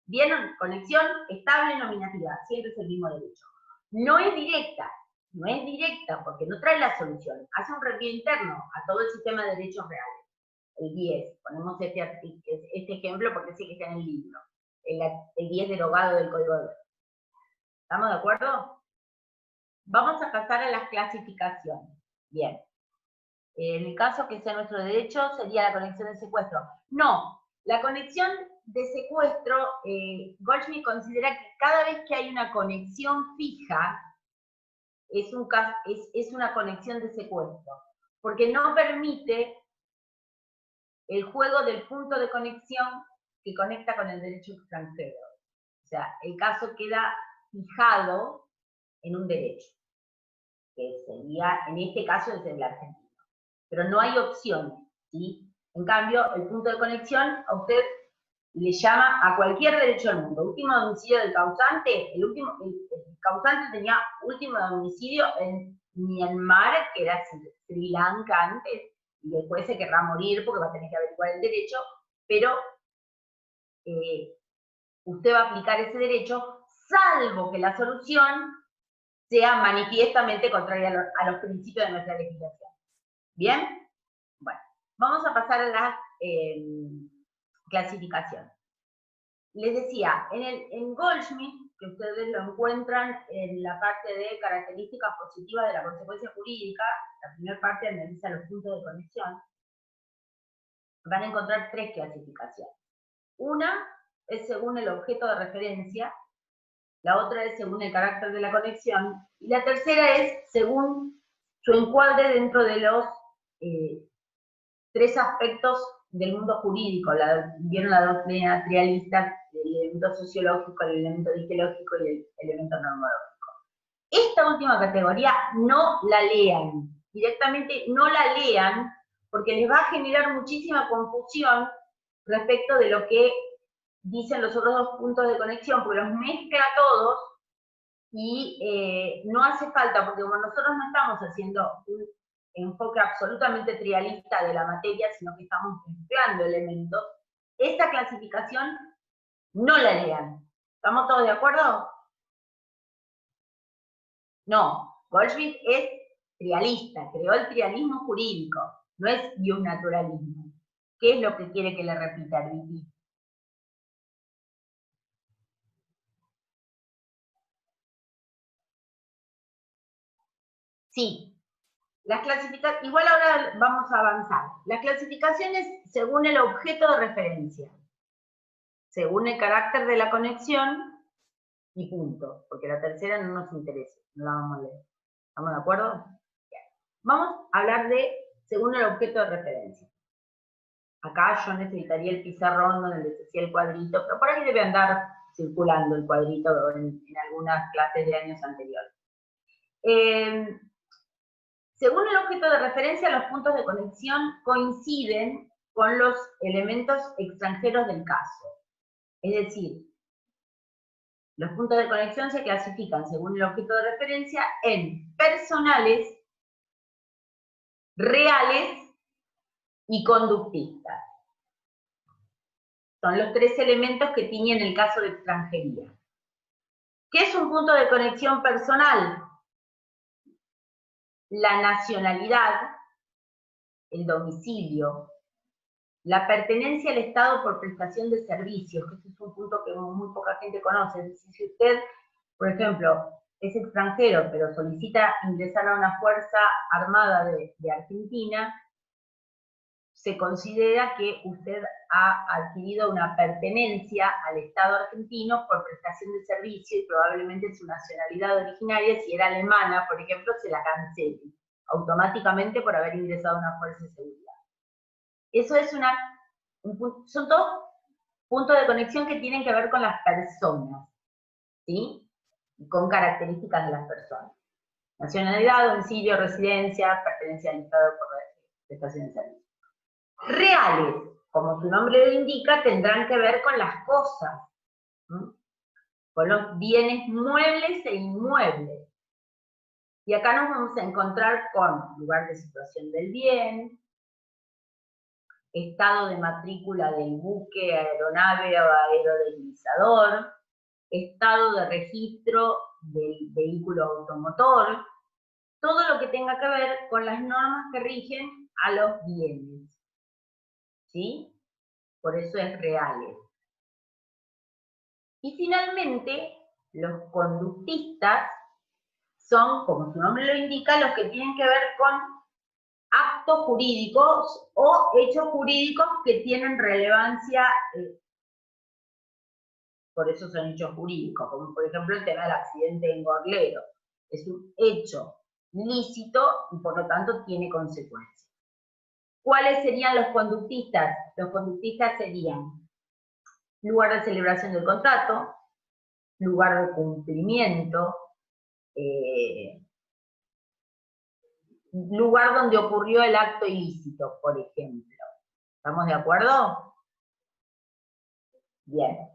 ¿Vieron? Conexión estable nominativa, siempre es el mismo derecho. No es directa porque no trae la solución, hace un reenvío interno a todo el sistema de derechos reales. El 10, ponemos este ejemplo porque sí que está en el libro, el 10 derogado del Código de Orden. ¿Estamos de acuerdo? Vamos a pasar a las clasificaciones. Bien. En el caso que sea nuestro derecho, sería la conexión de secuestro. No, la conexión de secuestro, Goldschmidt considera que cada vez que hay una conexión fija, es una conexión de secuestro, porque no permite el juego del punto de conexión que conecta con el derecho extranjero. O sea, el caso queda fijado en un derecho, que sería, en este caso, es el argentino. Pero no hay opciones, ¿sí? En cambio, el punto de conexión a usted le llama a cualquier derecho del mundo. Último domicilio del causante, el causante tenía último domicilio en Myanmar, que era Sri Lanka antes, y después se querrá morir porque va a tener que averiguar el derecho, pero usted va a aplicar ese derecho, salvo que la solución sea manifiestamente contraria a los principios de nuestra legislación. ¿Bien? Bueno, vamos a pasar a la clasificación. Les decía, en Goldschmidt, que ustedes lo encuentran en la parte de características positivas de la consecuencia jurídica, la primera parte analiza los puntos de conexión, van a encontrar 3 clasificaciones. Una es según el objeto de referencia, la otra es según el carácter de la conexión, y la tercera es según su encuadre dentro de los 3 aspectos del mundo jurídico. Vieron la doctrina trialista, el elemento sociológico, el elemento dictológico y el elemento normológico. Esta última categoría no la lean, directamente no la lean, porque les va a generar muchísima confusión respecto de lo que dicen los otros 2 puntos de conexión, porque los mezcla todos y no hace falta, porque como nosotros no estamos haciendo un enfoque absolutamente trialista de la materia, sino que estamos mezclando elementos, esta clasificación no la lean. ¿Estamos todos de acuerdo? No, Goldschmidt es trialista, creó el trialismo jurídico, no es biunaturalismo. ¿Qué es lo que quiere que le repita, Vicky? Sí, igual ahora vamos a avanzar. Las clasificaciones según el objeto de referencia, según el carácter de la conexión y punto, porque la tercera no nos interesa, no la vamos a leer. ¿Estamos de acuerdo? Bien. Vamos a hablar de según el objeto de referencia. Acá yo necesitaría el pizarrón donde les decía el cuadrito, pero por ahí debe andar circulando el cuadrito en algunas clases de años anteriores. Según el objeto de referencia, los puntos de conexión coinciden con los elementos extranjeros del caso. Es decir, los puntos de conexión se clasifican según el objeto de referencia en personales, reales y conductistas. Son los tres elementos que tiñen el caso de extranjería. ¿Qué es un punto de conexión personal? La nacionalidad, el domicilio, la pertenencia al Estado por prestación de servicios, que este es un punto que muy poca gente conoce. Es decir, si usted, por ejemplo, es extranjero, pero solicita ingresar a una fuerza armada de Argentina, se considera que usted ha adquirido una pertenencia al Estado argentino por prestación de servicio y probablemente su nacionalidad originaria, si era alemana, por ejemplo, se la cancele automáticamente por haber ingresado a una fuerza de seguridad. Eso es son todos puntos de conexión que tienen que ver con las personas, ¿sí? Y con características de las personas. Nacionalidad, domicilio, residencia, pertenencia al Estado por prestación de servicio. Reales, como su nombre lo indica, tendrán que ver con las cosas, ¿sí? Con los bienes muebles e inmuebles. Y acá nos vamos a encontrar con lugar de situación del bien, estado de matrícula del buque, aeronave o aerodeslizador, estado de registro del vehículo automotor, todo lo que tenga que ver con las normas que rigen a los bienes. ¿Sí? Por eso es reales. Y finalmente, los conductistas son, como su nombre lo indica, los que tienen que ver con actos jurídicos o hechos jurídicos que tienen relevancia, por eso son hechos jurídicos, como por ejemplo el tema del accidente en Gorlero. Es un hecho lícito y por lo tanto tiene consecuencias. ¿Cuáles serían los conductistas? Los conductistas serían lugar de celebración del contrato, lugar de cumplimiento, lugar donde ocurrió el acto ilícito, por ejemplo. ¿Estamos de acuerdo? Bien.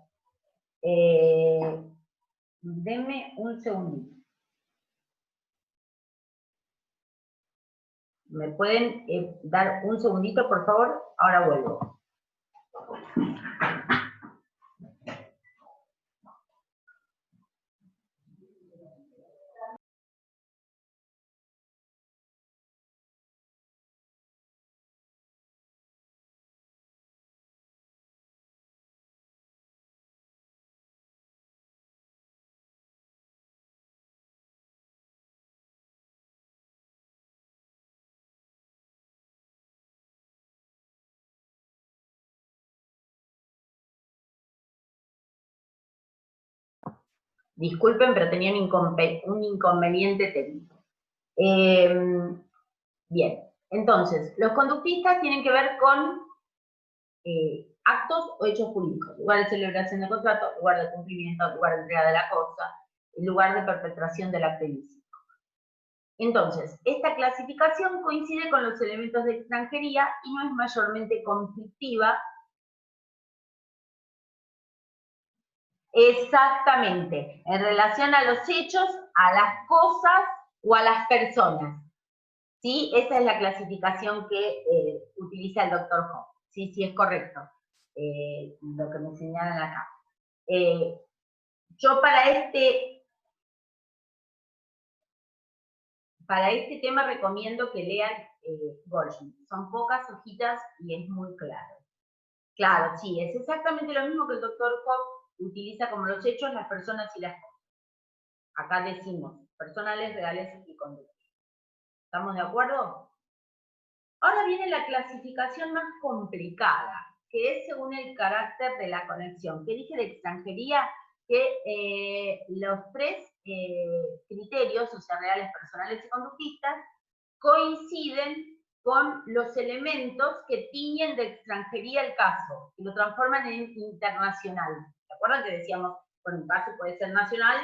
Denme un segundito. ¿Me pueden dar un segundito, por favor? Ahora vuelvo. Disculpen, pero tenía un inconveniente técnico. Bien, entonces, los conductistas tienen que ver con actos o hechos jurídicos, lugar de celebración de contrato, lugar de cumplimiento, lugar de entrega de la cosa, lugar de perpetración del acto ilícito. Entonces, esta clasificación coincide con los elementos de extranjería y no es mayormente conflictiva. Exactamente, en relación a los hechos, a las cosas o a las personas. ¿Sí? Esa es la clasificación que utiliza el Dr. Hoff. Sí, sí, es correcto. Lo que me señalan acá. Yo para este tema recomiendo que lean Goldschmidt. Son pocas hojitas y es muy claro. Claro, sí, es exactamente lo mismo que el doctor Koch utiliza como los hechos, las personas y las cosas. Acá decimos personales, reales y conductas. ¿Estamos de acuerdo? Ahora viene la clasificación más complicada, que es según el carácter de la conexión. ¿Qué dije de extranjería? Que los tres criterios, o sea, reales, personales y conductistas, coinciden con los elementos que tiñen de extranjería el caso, y lo transforman en internacional. ¿Se acuerdan que decíamos, bueno, un caso puede ser nacional,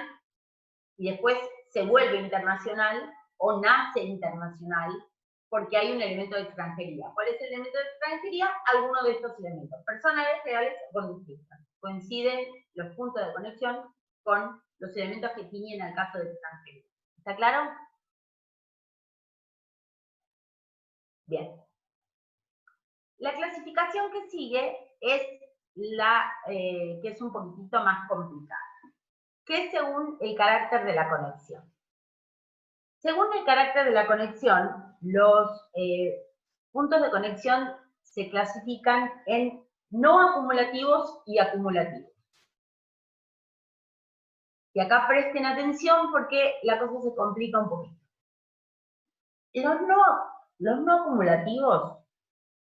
y después se vuelve internacional, o nace internacional, porque hay un elemento de extranjería. ¿Cuál es el elemento de extranjería? Alguno de estos elementos, personales, reales o conductistas. Coinciden los puntos de conexión con los elementos que tiñen al caso de extranjería. ¿Está claro? Bien. La clasificación que sigue es la que es un poquitito más complicada, que es según el carácter de la conexión. Según el carácter de la conexión, los puntos de conexión se clasifican en no acumulativos y acumulativos. Y acá presten atención porque la cosa se complica un poquito. Los no acumulativos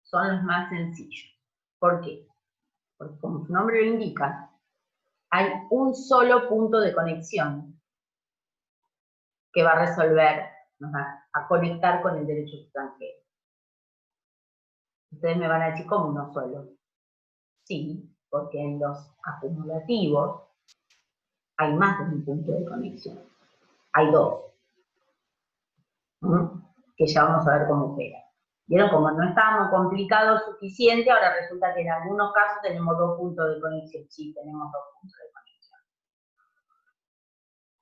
son los más sencillos. ¿Por qué? Porque como su nombre lo indica, hay un solo punto de conexión que va a resolver, nos va a conectar con el derecho extranjero. Ustedes me van a decir, ¿cómo uno solo? Sí, porque en los acumulativos hay más de un punto de conexión. Hay dos. Que ya vamos a ver cómo opera. ¿Vieron? Como no estábamos complicados suficiente, ahora resulta que en algunos casos tenemos dos puntos de conexión. Sí, tenemos dos puntos de conexión.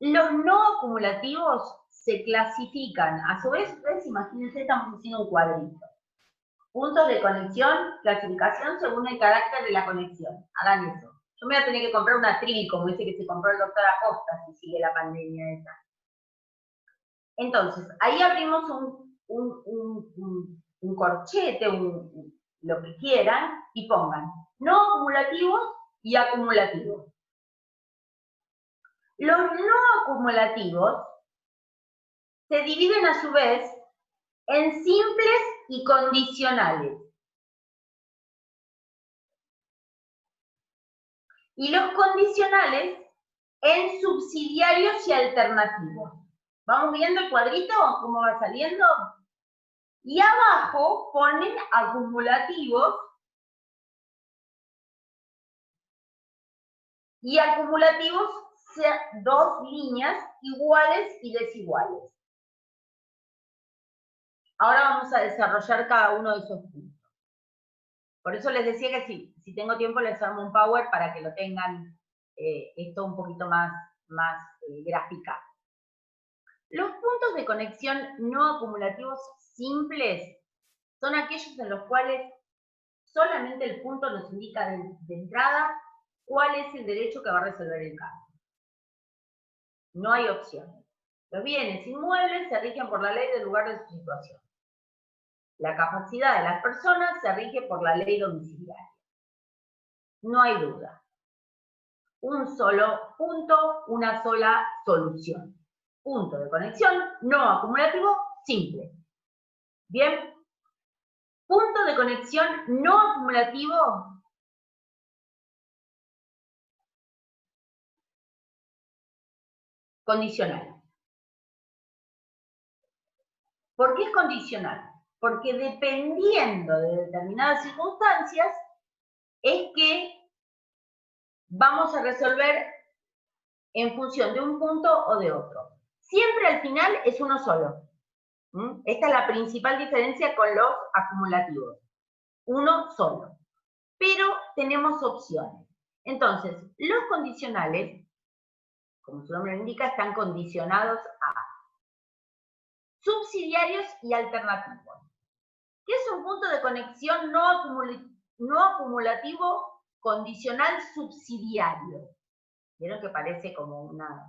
Los no acumulativos se clasifican, a su vez, ustedes imagínense, estamos haciendo un cuadrito. Puntos de conexión, clasificación según el carácter de la conexión. Hagan eso. Yo me voy a tener que comprar una tril, como dice que se compró el doctor Acosta, si sigue la pandemia esa. Entonces, ahí abrimos un corchete, lo que quieran, y pongan no acumulativos y acumulativos. Los no acumulativos se dividen a su vez en simples y condicionales. Y los condicionales en subsidiarios y alternativos. ¿Vamos viendo el cuadrito? ¿Cómo va saliendo? Y abajo ponen acumulativos y acumulativos, dos líneas iguales y desiguales. Ahora vamos a desarrollar cada uno de esos puntos. Por eso les decía que si tengo tiempo les armo un Power para que lo tengan esto un poquito más graficado. Los puntos de conexión no acumulativos simples son aquellos en los cuales solamente el punto nos indica de entrada cuál es el derecho que va a resolver el caso. No hay opciones. Los bienes inmuebles se rigen por la ley del lugar de su situación. La capacidad de las personas se rige por la ley domiciliaria. No hay duda. Un solo punto, una sola solución. Punto de conexión no acumulativo simple. Bien. Punto de conexión no acumulativo condicional. ¿Por qué es condicional? Porque dependiendo de determinadas circunstancias es que vamos a resolver en función de un punto o de otro. Siempre al final es uno solo. Esta es la principal diferencia con los acumulativos. Uno solo. Pero tenemos opciones. Entonces, los condicionales, como su nombre indica, están condicionados a subsidiarios y alternativos. ¿Qué es un punto de conexión no acumulativo condicional subsidiario? Vieron que parece como una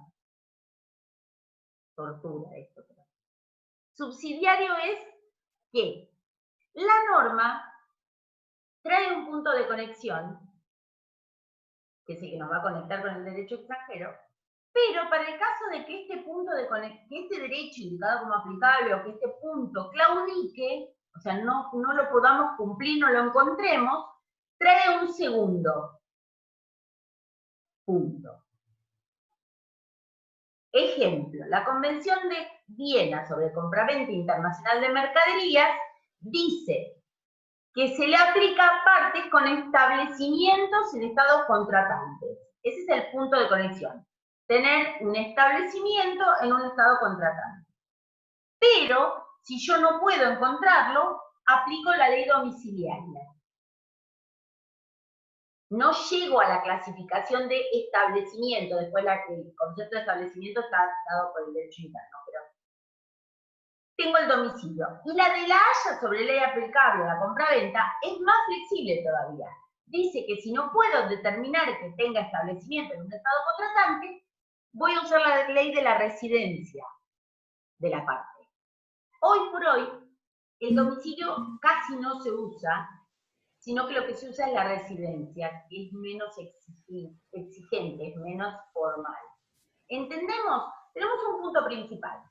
tortura esto. Subsidiario es que la norma trae un punto de conexión, que es el que nos va a conectar con el derecho extranjero, pero para el caso de que este punto de que este derecho indicado como aplicable o que este punto claudique, o sea, no lo podamos cumplir, no lo encontremos, trae un segundo punto. Ejemplo, la Convención de Viena sobre compraventa internacional de mercaderías dice que se le aplica a partes con establecimientos en estados contratantes. Ese es el punto de conexión. Tener un establecimiento en un estado contratante. Pero, si yo no puedo encontrarlo, aplico la ley domiciliaria. No llego a la clasificación de establecimiento, después el concepto de establecimiento está dado por el derecho interno, pero tengo el domicilio. Y la de la Haya sobre ley aplicable a la compraventa es más flexible todavía. Dice que si no puedo determinar que tenga establecimiento en un estado contratante, voy a usar la ley de la residencia de la parte. Hoy por hoy, el domicilio casi no se usa, sino que lo que se usa es la residencia, que es menos exigente, es menos formal. ¿Entendemos? Tenemos un punto principal.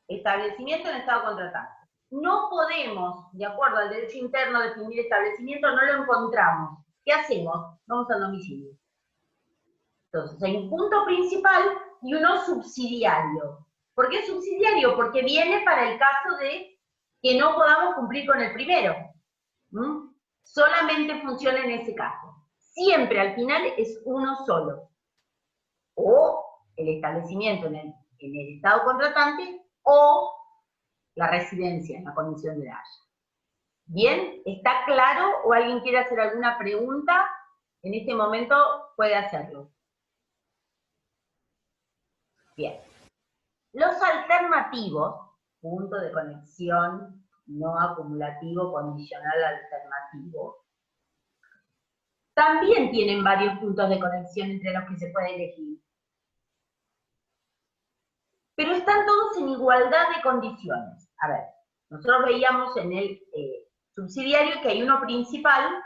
Establecimiento en estado contratante. No podemos, de acuerdo al derecho interno, definir establecimiento, no lo encontramos. ¿Qué hacemos? Vamos al domicilio. Entonces, hay un punto principal y uno subsidiario. ¿Por qué subsidiario? Porque viene para el caso de que no podamos cumplir con el primero. Solamente funciona en ese caso. Siempre al final es uno solo. O el establecimiento en el estado contratante o la residencia en la condición de Haya. ¿Bien? ¿Está claro? ¿O alguien quiere hacer alguna pregunta? En este momento puede hacerlo. Bien. Los alternativos, punto de conexión no acumulativo condicional alternativo, también tienen varios puntos de conexión entre los que se puede elegir. Pero están todos en igualdad de condiciones. A ver, nosotros veíamos en el subsidiario que hay uno principal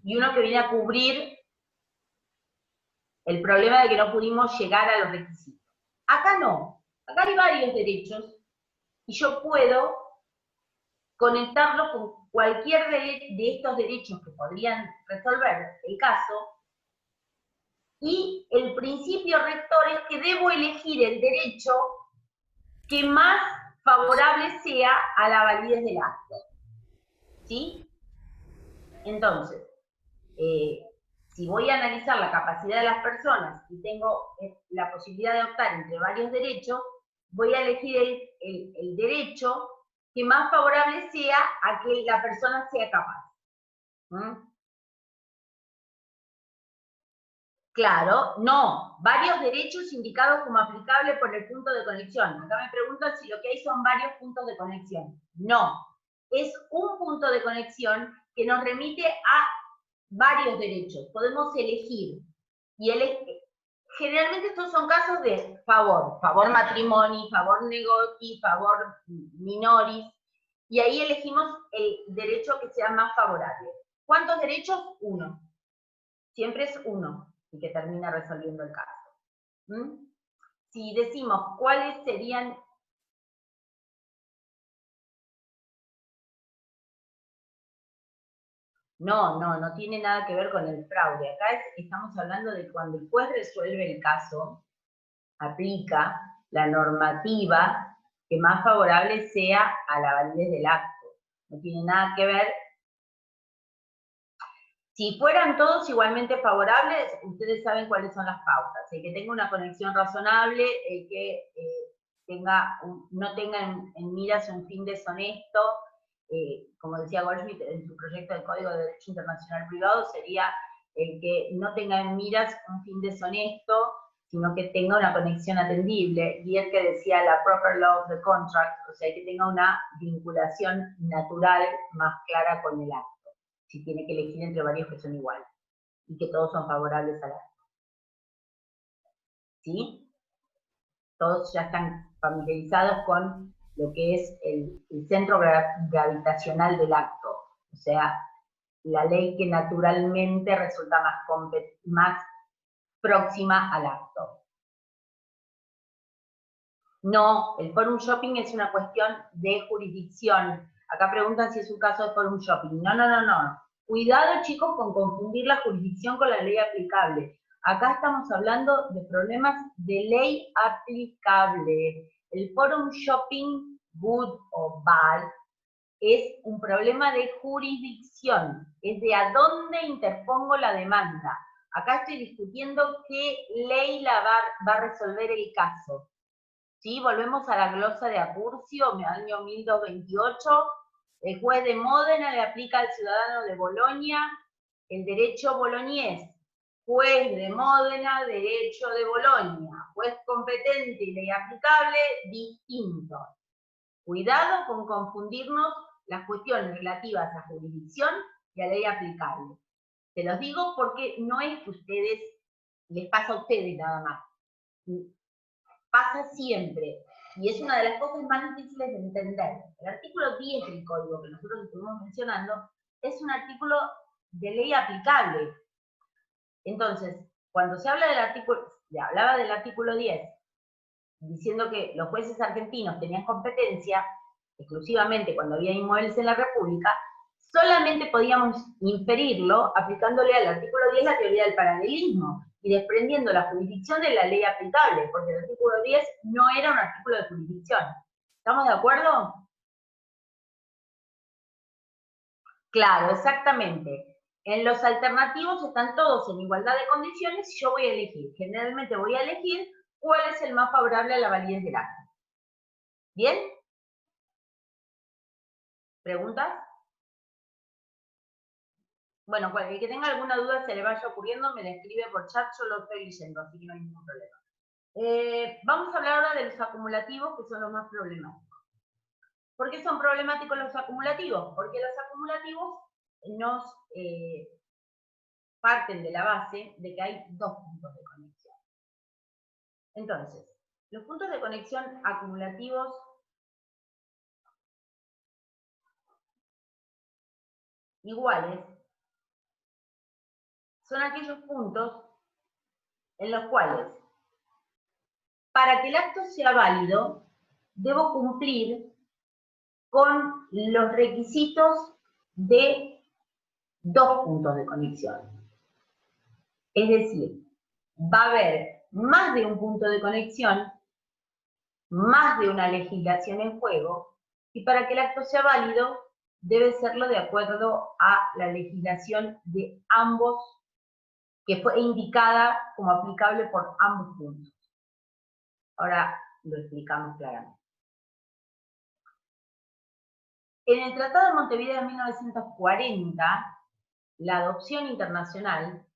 y uno que viene a cubrir el problema de que no pudimos llegar a los requisitos. Acá no, acá hay varios derechos y yo puedo conectarlo con cualquier de estos derechos que podrían resolver el caso, y el principio rector es que debo elegir el derecho que más favorable sea a la validez del acto. ¿Sí? Entonces, si voy a analizar la capacidad de las personas y tengo la posibilidad de optar entre varios derechos, voy a elegir el derecho que más favorable sea a que la persona sea capaz. Claro, no, varios derechos indicados como aplicables por el punto de conexión. Acá me preguntan si lo que hay son varios puntos de conexión. No, es un punto de conexión que nos remite a varios derechos. Podemos elegir. Y generalmente estos son casos de favor matrimoni, favor negoti, favor minoris, y ahí elegimos el derecho que sea más favorable. ¿Cuántos derechos? Uno. Siempre es uno y que termina resolviendo el caso. Si decimos cuáles serían... No tiene nada que ver con el fraude. Acá estamos hablando de cuando el juez resuelve el caso, aplica la normativa que más favorable sea a la validez del acto. No tiene nada que ver. Si fueran todos igualmente favorables, ustedes saben cuáles son las pautas. El que tenga una conexión razonable, el que no tenga en miras un fin deshonesto, como decía Goldschmidt en su proyecto de Código de Derecho Internacional Privado, sería el que no tenga en miras un fin deshonesto, sino que tenga una conexión atendible, y el que decía la proper law of the contract, o sea, que tenga una vinculación natural más clara con el acto, si tiene que elegir entre varios que son iguales, y que todos son favorables al acto. ¿Sí? Todos ya están familiarizados con lo que es el centro gravitacional del acto, o sea, la ley que naturalmente resulta más próxima al acto. No, el forum shopping es una cuestión de jurisdicción. Acá preguntan si es un caso de forum shopping. No, no, no, no. Cuidado, chicos, con confundir la jurisdicción con la ley aplicable. Acá estamos hablando de problemas de ley aplicable. El forum shopping, good o bad, es un problema de jurisdicción. Es de a dónde interpongo la demanda. Acá estoy discutiendo qué ley va a resolver el caso. ¿Sí? Volvemos a la glosa de Apurcio, año 1228. El juez de Módena le aplica al ciudadano de Bolonia el derecho boloñés. Juez de Módena, derecho de Bolonia. Juez competente y ley aplicable, distinto. Cuidado con confundirnos las cuestiones relativas a jurisdicción y a ley aplicable. Se los digo porque no es que ustedes, les pasa a ustedes nada más. Pasa siempre, y es una de las cosas más difíciles de entender. El artículo 10 del código que nosotros estuvimos mencionando es un artículo de ley aplicable. Entonces, cuando se habla del artículo, se hablaba del artículo 10, diciendo que los jueces argentinos tenían competencia, exclusivamente cuando había inmuebles en la República, solamente podíamos inferirlo aplicándole al artículo 10 la teoría del paralelismo, y desprendiendo la jurisdicción de la ley aplicable, porque el artículo 10 no era un artículo de jurisdicción. ¿Estamos de acuerdo? Claro, exactamente. En los alternativos están todos en igualdad de condiciones y yo voy a elegir. Generalmente voy a elegir cuál es el más favorable a la validez del acto. ¿Bien? ¿Preguntas? Bueno, cualquier que tenga alguna duda se le vaya ocurriendo, me la escribe por chat, yo lo estoy leyendo, así que no hay ningún problema. Vamos a hablar ahora de los acumulativos, que son los más problemáticos. ¿Por qué son problemáticos los acumulativos? Porque los acumulativos nos parten de la base de que hay dos puntos de conexión. Entonces, los puntos de conexión acumulativos iguales son aquellos puntos en los cuales, para que el acto sea válido, debo cumplir con los requisitos de dos puntos de conexión. Es decir, va a haber más de un punto de conexión, más de una legislación en juego, y para que el acto sea válido, debe serlo de acuerdo a la legislación de ambos, que fue indicada como aplicable por ambos puntos. Ahora lo explicamos claramente. En el Tratado de Montevideo de 1940, la adopción internacional,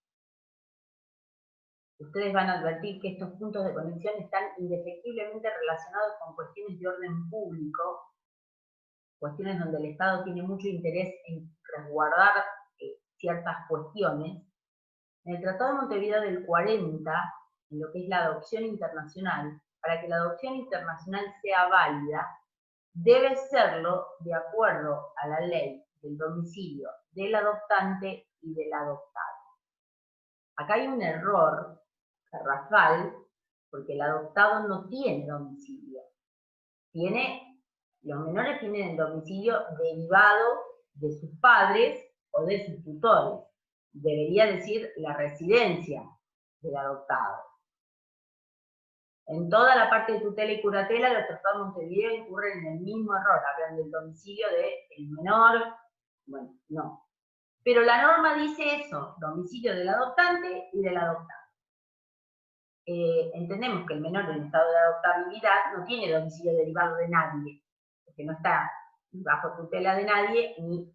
ustedes van a advertir que estos puntos de conexión están indefectiblemente relacionados con cuestiones de orden público, cuestiones donde el Estado tiene mucho interés en resguardar ciertas cuestiones. En el Tratado de Montevideo del 40, en lo que es la adopción internacional, para que la adopción internacional sea válida, debe serlo de acuerdo a la ley del domicilio del adoptante y del adoptado. Acá hay un error garrafal, porque el adoptado no tiene domicilio. Los menores tienen el domicilio derivado de sus padres o de sus tutores. Debería decir la residencia del adoptado. En toda la parte de tutela y curatela, los tratados de Montevideo incurren en el mismo error, hablan del domicilio del menor, bueno, no. Pero la norma dice eso, domicilio del adoptante y del adoptado. Entendemos que el menor en estado de adoptabilidad no tiene domicilio derivado de nadie, porque no está bajo tutela de nadie ni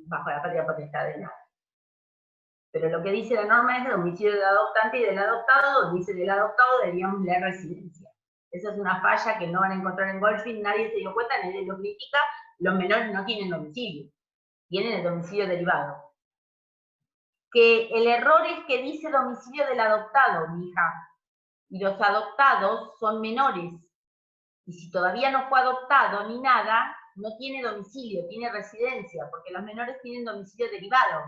bajo la patria potestad de nadie. Pero lo que dice la norma es el domicilio del adoptante y del adoptado, dice del adoptado deberíamos leer residencia. Esa es una falla que no van a encontrar en Goldfield, nadie se dio cuenta, nadie lo critica, los menores no tienen domicilio, tienen el domicilio derivado. Que el error es que dice domicilio del adoptado, mi hija, y los adoptados son menores. Y si todavía no fue adoptado ni nada, no tiene domicilio, tiene residencia, porque los menores tienen domicilio derivado.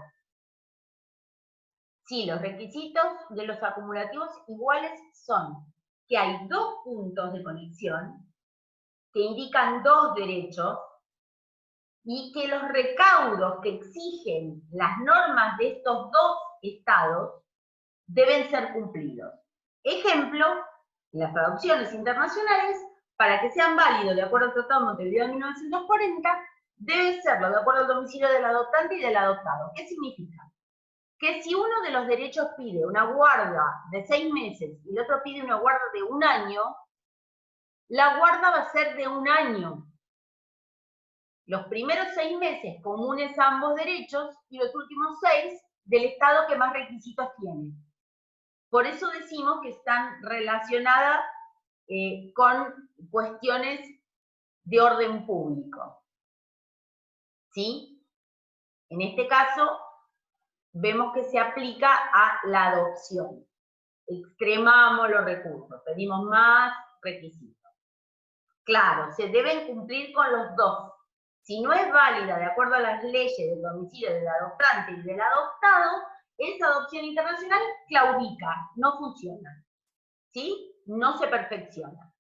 Sí, los requisitos de los acumulativos iguales son que hay 2 puntos de conexión que indican 2 derechos y que los recaudos que exigen las normas de estos 2 estados deben ser cumplidos. Ejemplo, las adopciones internacionales, para que sean válidos de acuerdo al Tratado de Montevideo de 1940, debe serlo de acuerdo al domicilio del adoptante y del adoptado. ¿Qué significa? Que si uno de los derechos pide una guarda de 6 meses y el otro pide una guarda de 1 año, la guarda va a ser de 1 año. Los primeros 6 meses comunes a ambos derechos y los últimos 6 del Estado que más requisitos tiene. Por eso decimos que están relacionadas con cuestiones de orden público. ¿Sí? En este caso, vemos que se aplica a la adopción. Extremamos los recursos, pedimos más requisitos. Claro, se deben cumplir con los 2. Si no es válida de acuerdo a las leyes del domicilio del adoptante y del adoptado, esa adopción internacional claudica, no funciona. ¿Sí? No se perfecciona.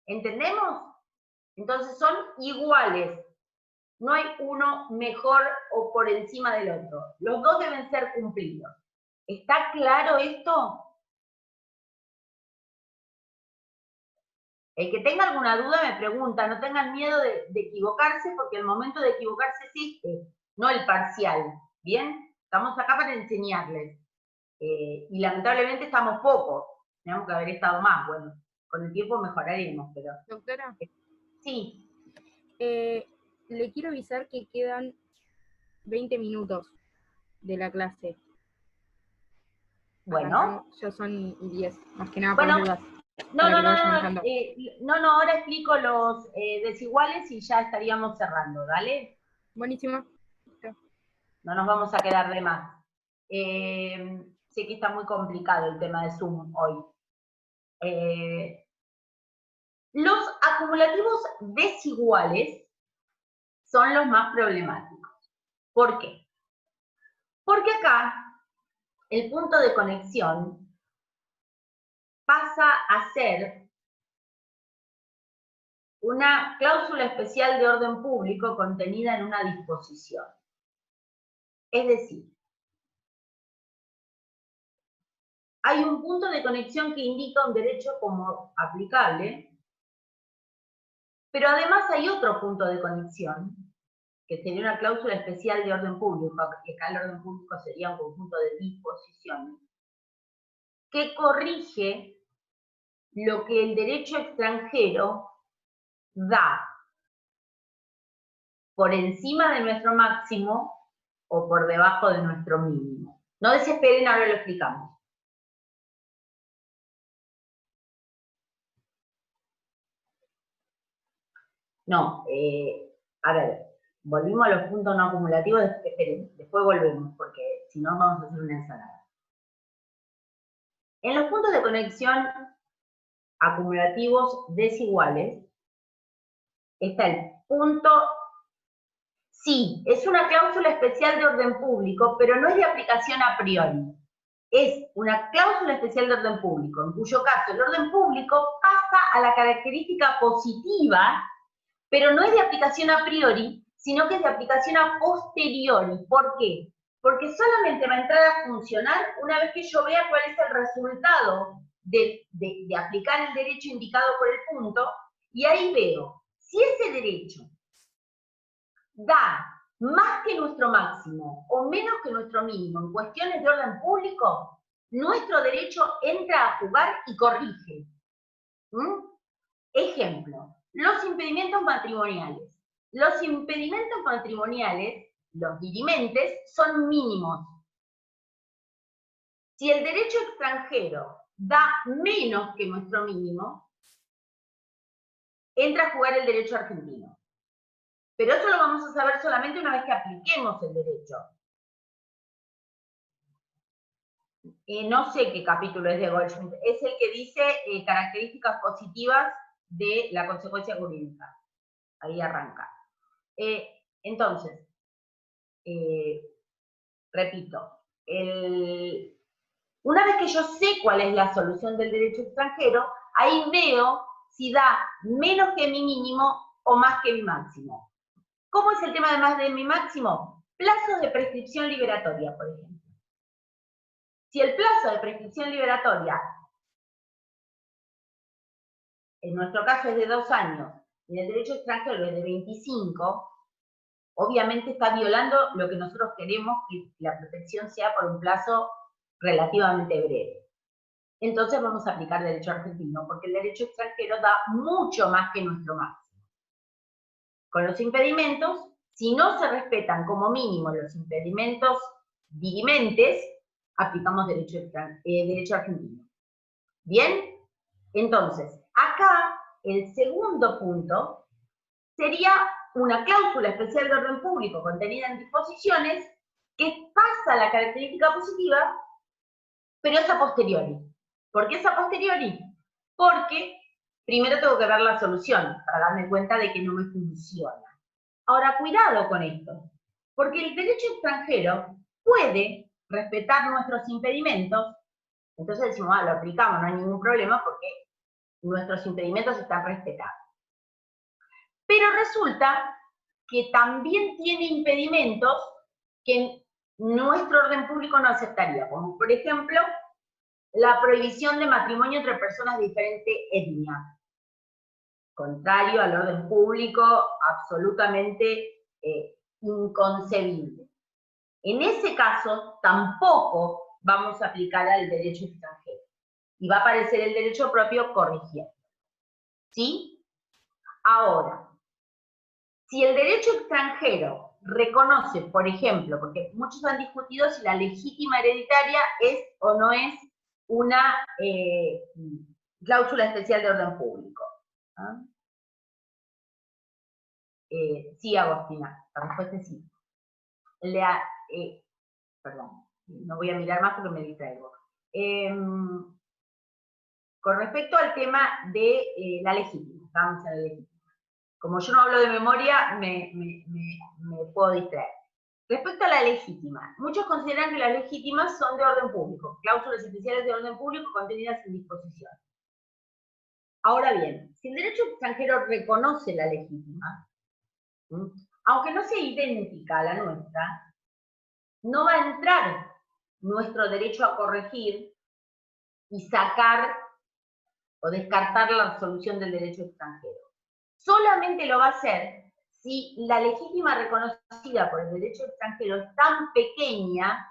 ¿Entendemos? Entonces son iguales. No hay uno mejor o por encima del otro. Los 2 deben ser cumplidos. ¿Está claro esto? El que tenga alguna duda me pregunta, no tengan miedo de equivocarse, porque el momento de equivocarse existe, no el parcial. ¿Bien? Estamos acá para enseñarles. Y lamentablemente estamos pocos. Tenemos que haber estado más. Bueno, con el tiempo mejoraremos, pero... Doctora. Sí. Le quiero avisar que quedan 20 minutos de la clase. Bueno. Ya son 10, más que nada bueno, por dudas. No, ahora explico los desiguales y ya estaríamos cerrando, ¿dale? Buenísimo. No nos vamos a quedar de más. Sé que está muy complicado el tema de Zoom hoy. Los acumulativos desiguales son los más problemáticos. ¿Por qué? Porque acá el punto de conexión pasa a ser una cláusula especial de orden público contenida en una disposición. Es decir, hay un punto de conexión que indica un derecho como aplicable, pero además hay otro punto de conexión, que sería una cláusula especial de orden público, que acá el orden público sería un conjunto de disposiciones, que corrige lo que el derecho extranjero da por encima de nuestro máximo o por debajo de nuestro mínimo. No desesperen, ahora lo explicamos. No, a ver, volvimos a los puntos no acumulativos, esperen, después volvemos, porque si no vamos a hacer una ensalada. En los puntos de conexión acumulativos desiguales, está el punto, sí, es una cláusula especial de orden público, pero no es de aplicación a priori. Es una cláusula especial de orden público, en cuyo caso el orden público pasa a la característica positiva, pero no es de aplicación a priori, sino que es de aplicación a posteriori. ¿Por qué? Porque solamente va a entrar a funcionar una vez que yo vea cuál es el resultado de aplicar el derecho indicado por el punto, y ahí veo, si ese derecho da más que nuestro máximo o menos que nuestro mínimo en cuestiones de orden público, nuestro derecho entra a jugar y corrige. Ejemplo, los impedimentos matrimoniales. Los impedimentos matrimoniales, los dirimentes, son mínimos. Si el derecho extranjero da menos que nuestro mínimo, entra a jugar el derecho argentino. Pero eso lo vamos a saber solamente una vez que apliquemos el derecho. No sé qué capítulo es de Goldschmidt, es el que dice características positivas de la consecuencia jurídica. Ahí arranca. Entonces, repito, una vez que yo sé cuál es la solución del derecho extranjero, ahí veo si da menos que mi mínimo o más que mi máximo. ¿Cómo es el tema de más de mi máximo? Plazos de prescripción liberatoria, por ejemplo. Si el plazo de prescripción liberatoria, en nuestro caso es de 2 años, y en el derecho extranjero es de 25, obviamente está violando lo que nosotros queremos, que la protección sea por un plazo relativamente breve. Entonces vamos a aplicar derecho argentino, porque el derecho extranjero da mucho más que nuestro máximo. Con los impedimentos, si no se respetan como mínimo los impedimentos dirimentes, aplicamos derecho argentino. ¿Bien? Entonces, acá el segundo punto sería una cláusula especial de orden público contenida en disposiciones que pasa la característica positiva, pero es a posteriori. ¿Por qué es a posteriori? Porque primero tengo que ver la solución para darme cuenta de que no me funciona. Ahora, cuidado con esto, porque el derecho extranjero puede respetar nuestros impedimentos, entonces decimos, lo aplicamos, no hay ningún problema porque nuestros impedimentos están respetados. Pero resulta que también tiene impedimentos que nuestro orden público no aceptaría, como por ejemplo, la prohibición de matrimonio entre personas de diferente etnia. Contrario al orden público, absolutamente inconcebible. En ese caso, tampoco vamos a aplicar al derecho extranjero. Y va a aparecer el derecho propio corrigiendo. ¿Sí? Ahora, si el derecho extranjero reconoce, por ejemplo, porque muchos han discutido si la legítima hereditaria es o no es una cláusula especial de orden público. ¿Ah? Sí, Agostina, la respuesta es sí. Perdón, no voy a mirar más porque me distraigo. Con respecto al tema de la legítima, vamos a la legítima. Como yo no hablo de memoria, me puedo distraer. Respecto a la legítima, muchos consideran que las legítimas son de orden público, cláusulas especiales de orden público contenidas en disposición. Ahora bien, si el derecho extranjero reconoce la legítima, aunque no sea idéntica a la nuestra, no va a entrar nuestro derecho a corregir y sacar o descartar la resolución del derecho extranjero. Solamente lo va a hacer si la legítima reconocida por el derecho extranjero es tan pequeña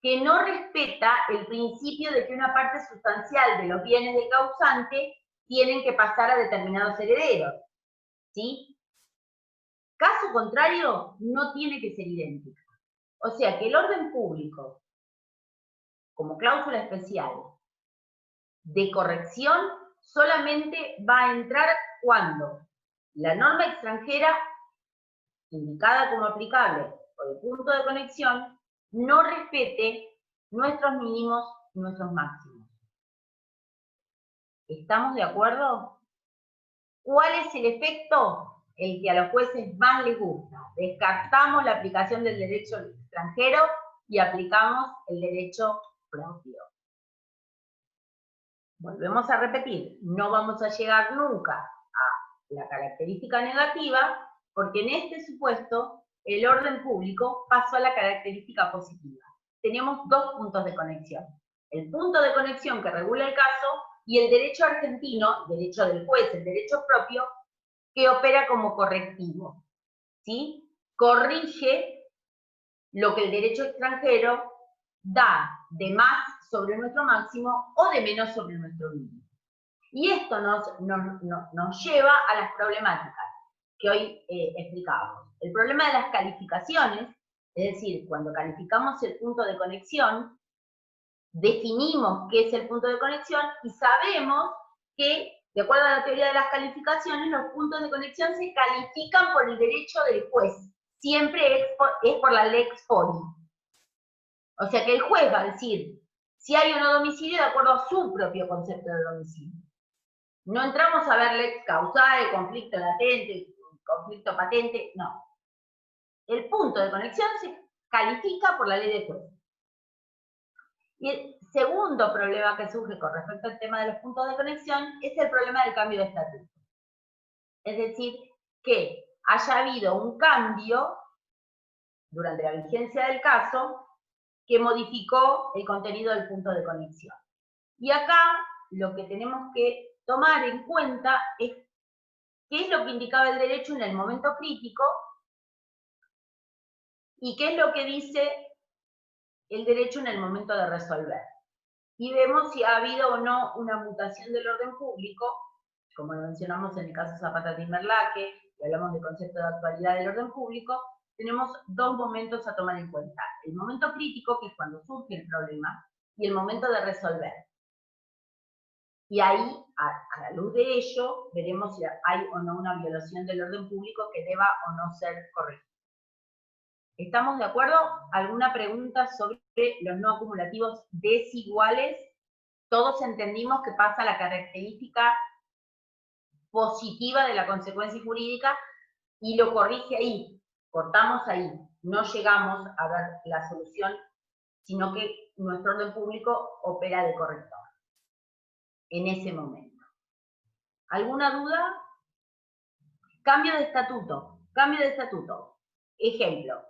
que no respeta el principio de que una parte sustancial de los bienes del causante tienen que pasar a determinados herederos. ¿Sí? Caso contrario, no tiene que ser idéntica. O sea que el orden público, como cláusula especial de corrección, solamente va a entrar cuando la norma extranjera, indicada como aplicable por el punto de conexión, no respete nuestros mínimos y nuestros máximos. ¿Estamos de acuerdo? ¿Cuál es el efecto? El que a los jueces más les gusta. Descartamos la aplicación del derecho extranjero y aplicamos el derecho propio. Volvemos a repetir, no vamos a llegar nunca a la característica negativa, porque en este supuesto el orden público pasó a la característica positiva. Tenemos dos puntos de conexión. El punto de conexión que regula el caso y el derecho argentino, el derecho del juez, el derecho propio, que opera como correctivo. ¿Sí? Corrige lo que el derecho extranjero da de más sobre nuestro máximo o de menos sobre nuestro mínimo. Y esto nos lleva a las problemáticas que hoy explicábamos. El problema de las calificaciones, es decir, cuando calificamos el punto de conexión, definimos qué es el punto de conexión y sabemos que, de acuerdo a la teoría de las calificaciones, los puntos de conexión se califican por el derecho del juez. Siempre es por la lex fori. O sea que el juez va a decir si hay o no domicilio de acuerdo a su propio concepto de domicilio. No entramos a ver lex causal, conflicto latente, conflicto patente, no. El punto de conexión se califica por la ley de juez. Y el segundo problema que surge con respecto al tema de los puntos de conexión es el problema del cambio de estatuto. Es decir, que haya habido un cambio durante la vigencia del caso que modificó el contenido del punto de conexión. Y acá lo que tenemos que tomar en cuenta es qué es lo que indicaba el derecho en el momento crítico y qué es lo que dice el derecho en el momento de resolver. Y vemos si ha habido o no una mutación del orden público, como lo mencionamos en el caso Zapata-Timberlake, y hablamos del concepto de actualidad del orden público. Tenemos dos momentos a tomar en cuenta. El momento crítico, que es cuando surge el problema, y el momento de resolver. Y ahí, a la luz de ello, veremos si hay o no una violación del orden público que deba o no ser corregida. ¿Estamos de acuerdo? ¿Alguna pregunta sobre los no acumulativos desiguales? Todos entendimos que pasa la característica positiva de la consecuencia jurídica y lo corrige ahí. Cortamos ahí, no llegamos a ver la solución, sino que nuestro orden público opera de corrector en ese momento. ¿Alguna duda? Cambio de estatuto. Cambio de estatuto. Ejemplo.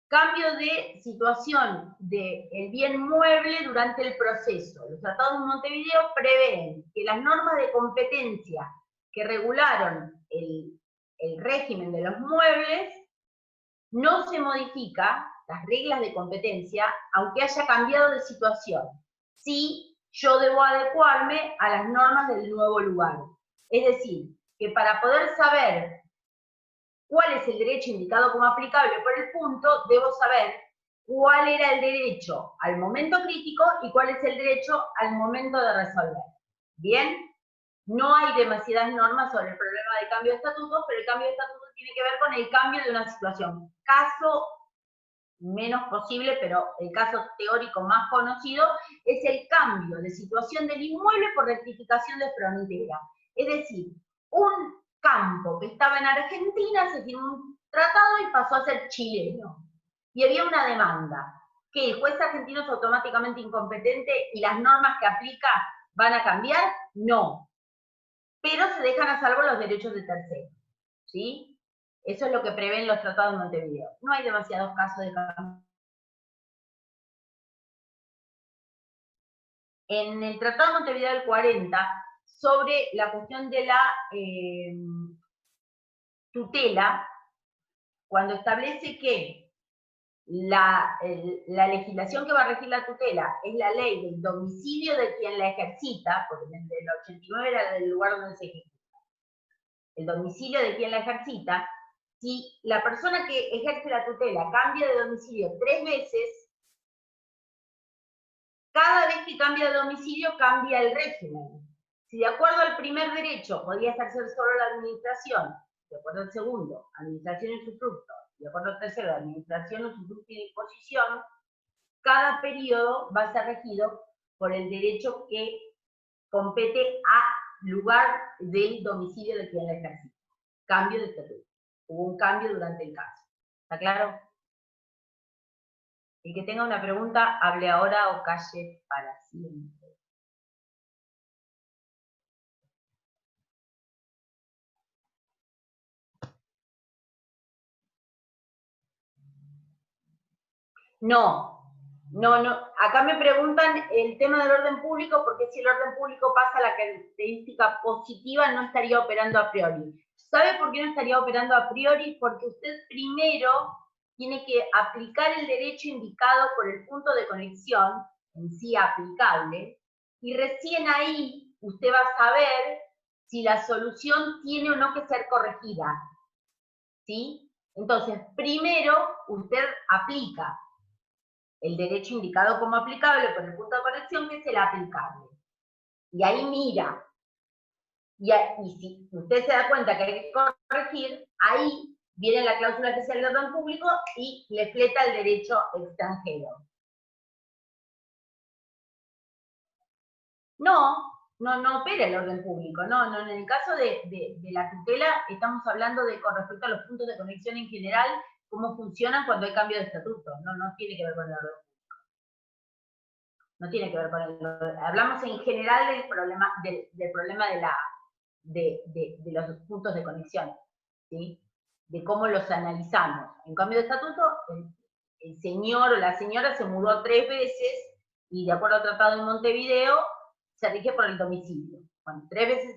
Cambio de situación del bien mueble durante el proceso. Los tratados de Montevideo prevén que las normas de competencia que regularon el régimen de los muebles no se modifica las reglas de competencia, aunque haya cambiado de situación. Sí, yo debo adecuarme a las normas del nuevo lugar. Es decir, que para poder saber cuál es el derecho indicado como aplicable por el punto, debo saber cuál era el derecho al momento crítico y cuál es el derecho al momento de resolver. ¿Bien? No hay demasiadas normas sobre el problema del cambio de estatutos, pero el cambio de estatutos tiene que ver con el cambio de una situación. Caso menos posible, pero el caso teórico más conocido es el cambio de situación del inmueble por rectificación de frontera. Es decir, un campo que estaba en Argentina se firmó un tratado y pasó a ser chileno. Y había una demanda, que el juez argentino es automáticamente incompetente y las normas que aplica van a cambiar. No. Pero se dejan a salvo los derechos de terceros, ¿sí? Eso es lo que prevén los tratados de Montevideo. No hay demasiados casos de cambio. En el Tratado de Montevideo del 40, sobre la cuestión de la tutela, cuando establece que la legislación que va a regir la tutela es la ley del domicilio de quien la ejercita, porque en el 89 era el lugar donde se ejecuta, el domicilio de quien la ejercita. Si la persona que ejerce la tutela cambia de domicilio 3 veces, cada vez que cambia de domicilio cambia el régimen. Si de acuerdo al primer derecho podía ejercer solo la administración, de acuerdo al segundo, administración y usufructo, de acuerdo al tercero, administración, usufructo y disposición, cada periodo va a ser regido por el derecho que compete a lugar del domicilio de quien la ejercita. Cambio de estatuto. Hubo un cambio durante el caso. ¿Está claro? El que tenga una pregunta, hable ahora o calle para siempre. No, acá me preguntan el tema del orden público, porque si el orden público pasa a la característica positiva, no estaría operando a priori. ¿Sabe por qué no estaría operando a priori? Porque usted primero tiene que aplicar el derecho indicado por el punto de conexión, en sí aplicable, y recién ahí usted va a saber si la solución tiene o no que ser corregida. ¿Sí? Entonces, primero usted aplica el derecho indicado como aplicable por el punto de conexión, que es el aplicable. Y ahí mira. Y si usted se da cuenta que hay que corregir, ahí viene la cláusula especial de orden público y le fleta el derecho extranjero. No, no opera el orden público, no, en el caso de la tutela estamos hablando de con respecto a los puntos de conexión en general, cómo funcionan cuando hay cambio de estatuto, no tiene que ver con el orden público. No tiene que ver con el orden. Hablamos en general del problema de los puntos de conexión, ¿sí? De cómo los analizamos. En cambio de estatuto, el señor o la señora se mudó 3 veces y de acuerdo al Tratado de Montevideo se rige por el domicilio. Bueno, 3 veces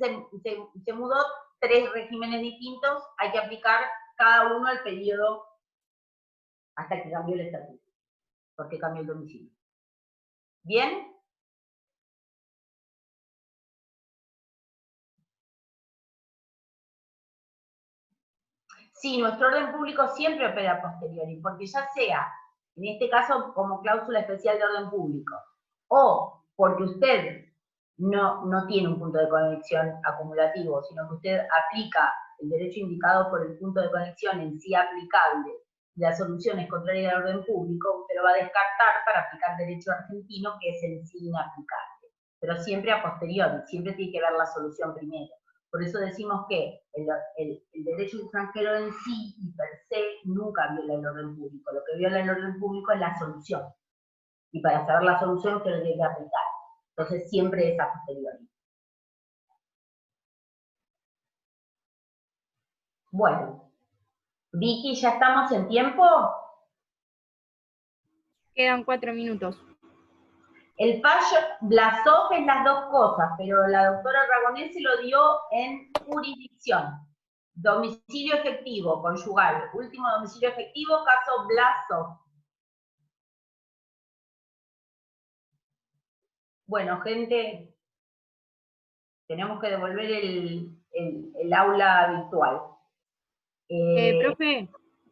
se mudó, 3 regímenes distintos, hay que aplicar cada uno al periodo hasta que cambió el estatuto, porque cambió el domicilio. ¿Bien? Sí, nuestro orden público siempre opera a posteriori, porque ya sea, en este caso, como cláusula especial de orden público, o porque usted no tiene un punto de conexión acumulativo, sino que usted aplica el derecho indicado por el punto de conexión en sí aplicable, y la solución es contraria al orden público, usted lo va a descartar para aplicar derecho argentino, que es en sí inaplicable. Pero siempre a posteriori, siempre tiene que ver la solución primero. Por eso decimos que el derecho extranjero en sí y per se nunca viola el orden público. Lo que viola el orden público es la solución. Y para saber la solución usted lo tiene que aplicar. Entonces siempre es a posteriori. Bueno, Vicky, ¿ya estamos en tiempo? Quedan 4 minutos. El fallo Blasov es las dos cosas, pero la doctora Ragonesi lo dio en jurisdicción. Domicilio efectivo, conyugal. Último domicilio efectivo, caso Blasov. Bueno, gente, tenemos que devolver el aula virtual.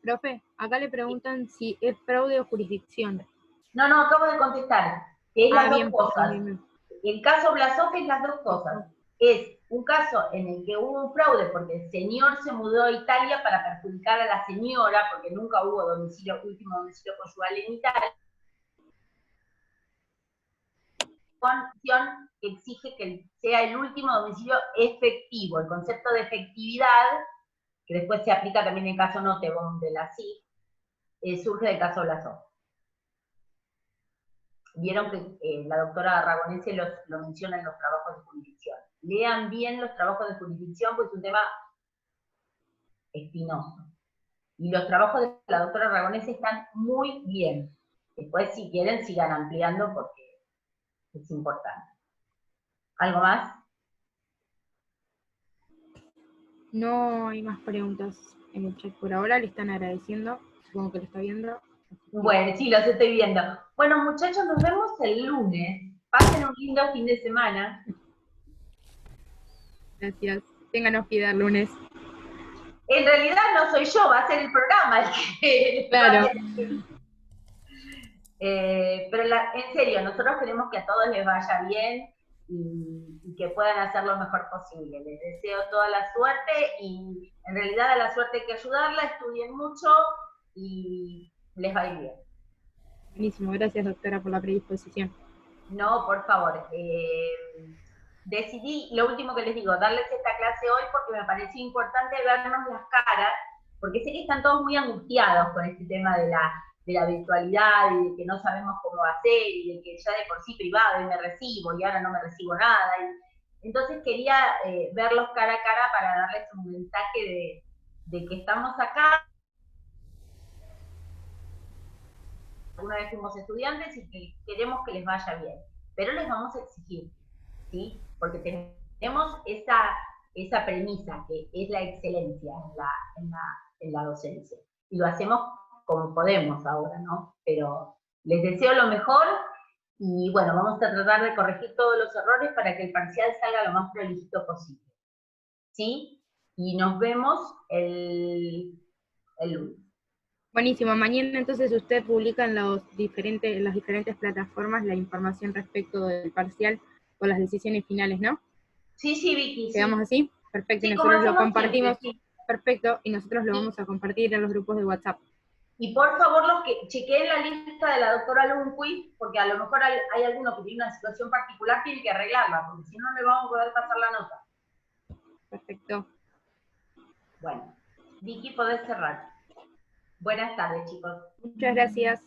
Profe, acá le preguntan si es fraude o jurisdicción. No, acabo de contestar. Es las dos cosas. Bien. El caso Blasov es las dos cosas. Es un caso en el que hubo un fraude porque el señor se mudó a Italia para perjudicar a la señora, porque nunca hubo último domicilio conyugal en Italia. Condición que exige que sea el último domicilio efectivo. El concepto de efectividad, que después se aplica también en el caso Notebom de la CIF, surge del caso Blasov. Vieron que la doctora Ragonesi lo menciona en los trabajos de jurisdicción. Lean bien los trabajos de jurisdicción, porque es un tema espinoso. Y los trabajos de la doctora Ragonesi están muy bien. Después, si quieren, sigan ampliando porque es importante. ¿Algo más? No hay más preguntas en el chat por ahora, le están agradeciendo, supongo que lo está viendo. Bueno, sí, los estoy viendo. Bueno, muchachos, nos vemos el lunes. Pasen un lindo fin de semana. Gracias. Ténganos piedad el lunes. En realidad no soy yo, va a ser el programa el que... Claro. Pero en serio, nosotros queremos que a todos les vaya bien y que puedan hacer lo mejor posible. Les deseo toda la suerte y en realidad a la suerte hay que ayudarla, estudien mucho y les va a ir bien. Buenísimo, gracias doctora por la predisposición. No, por favor. Decidí, lo último que les digo, darles esta clase hoy porque me pareció importante vernos las caras, porque sé que están todos muy angustiados con este tema de la virtualidad y de que no sabemos cómo hacer y de que ya de por sí privado y me recibo y ahora no me recibo nada. Entonces quería verlos cara a cara para darles un mensaje de que estamos acá. Alguna vez fuimos estudiantes y que queremos que les vaya bien, pero les vamos a exigir, ¿sí? Porque tenemos esa premisa que es la excelencia en la docencia. Y lo hacemos como podemos ahora, ¿no? Pero les deseo lo mejor y bueno, vamos a tratar de corregir todos los errores para que el parcial salga lo más prolijito posible. ¿Sí? Y nos vemos el lunes. Buenísimo, mañana entonces usted publica en las diferentes plataformas la información respecto del parcial con las decisiones finales, ¿no? Sí, Vicky. ¿Quedamos así? Perfecto, sí, y nosotros lo compartimos. Siempre, sí. Perfecto, y nosotros lo vamos a compartir en los grupos de WhatsApp. Y por favor, los que chequeen la lista de la doctora Lundquist, porque a lo mejor hay alguno que tiene una situación particular, tiene que arreglarla, porque si no, no le vamos a poder pasar la nota. Perfecto. Bueno, Vicky, podés cerrar. Buenas tardes, chicos. Muchas gracias.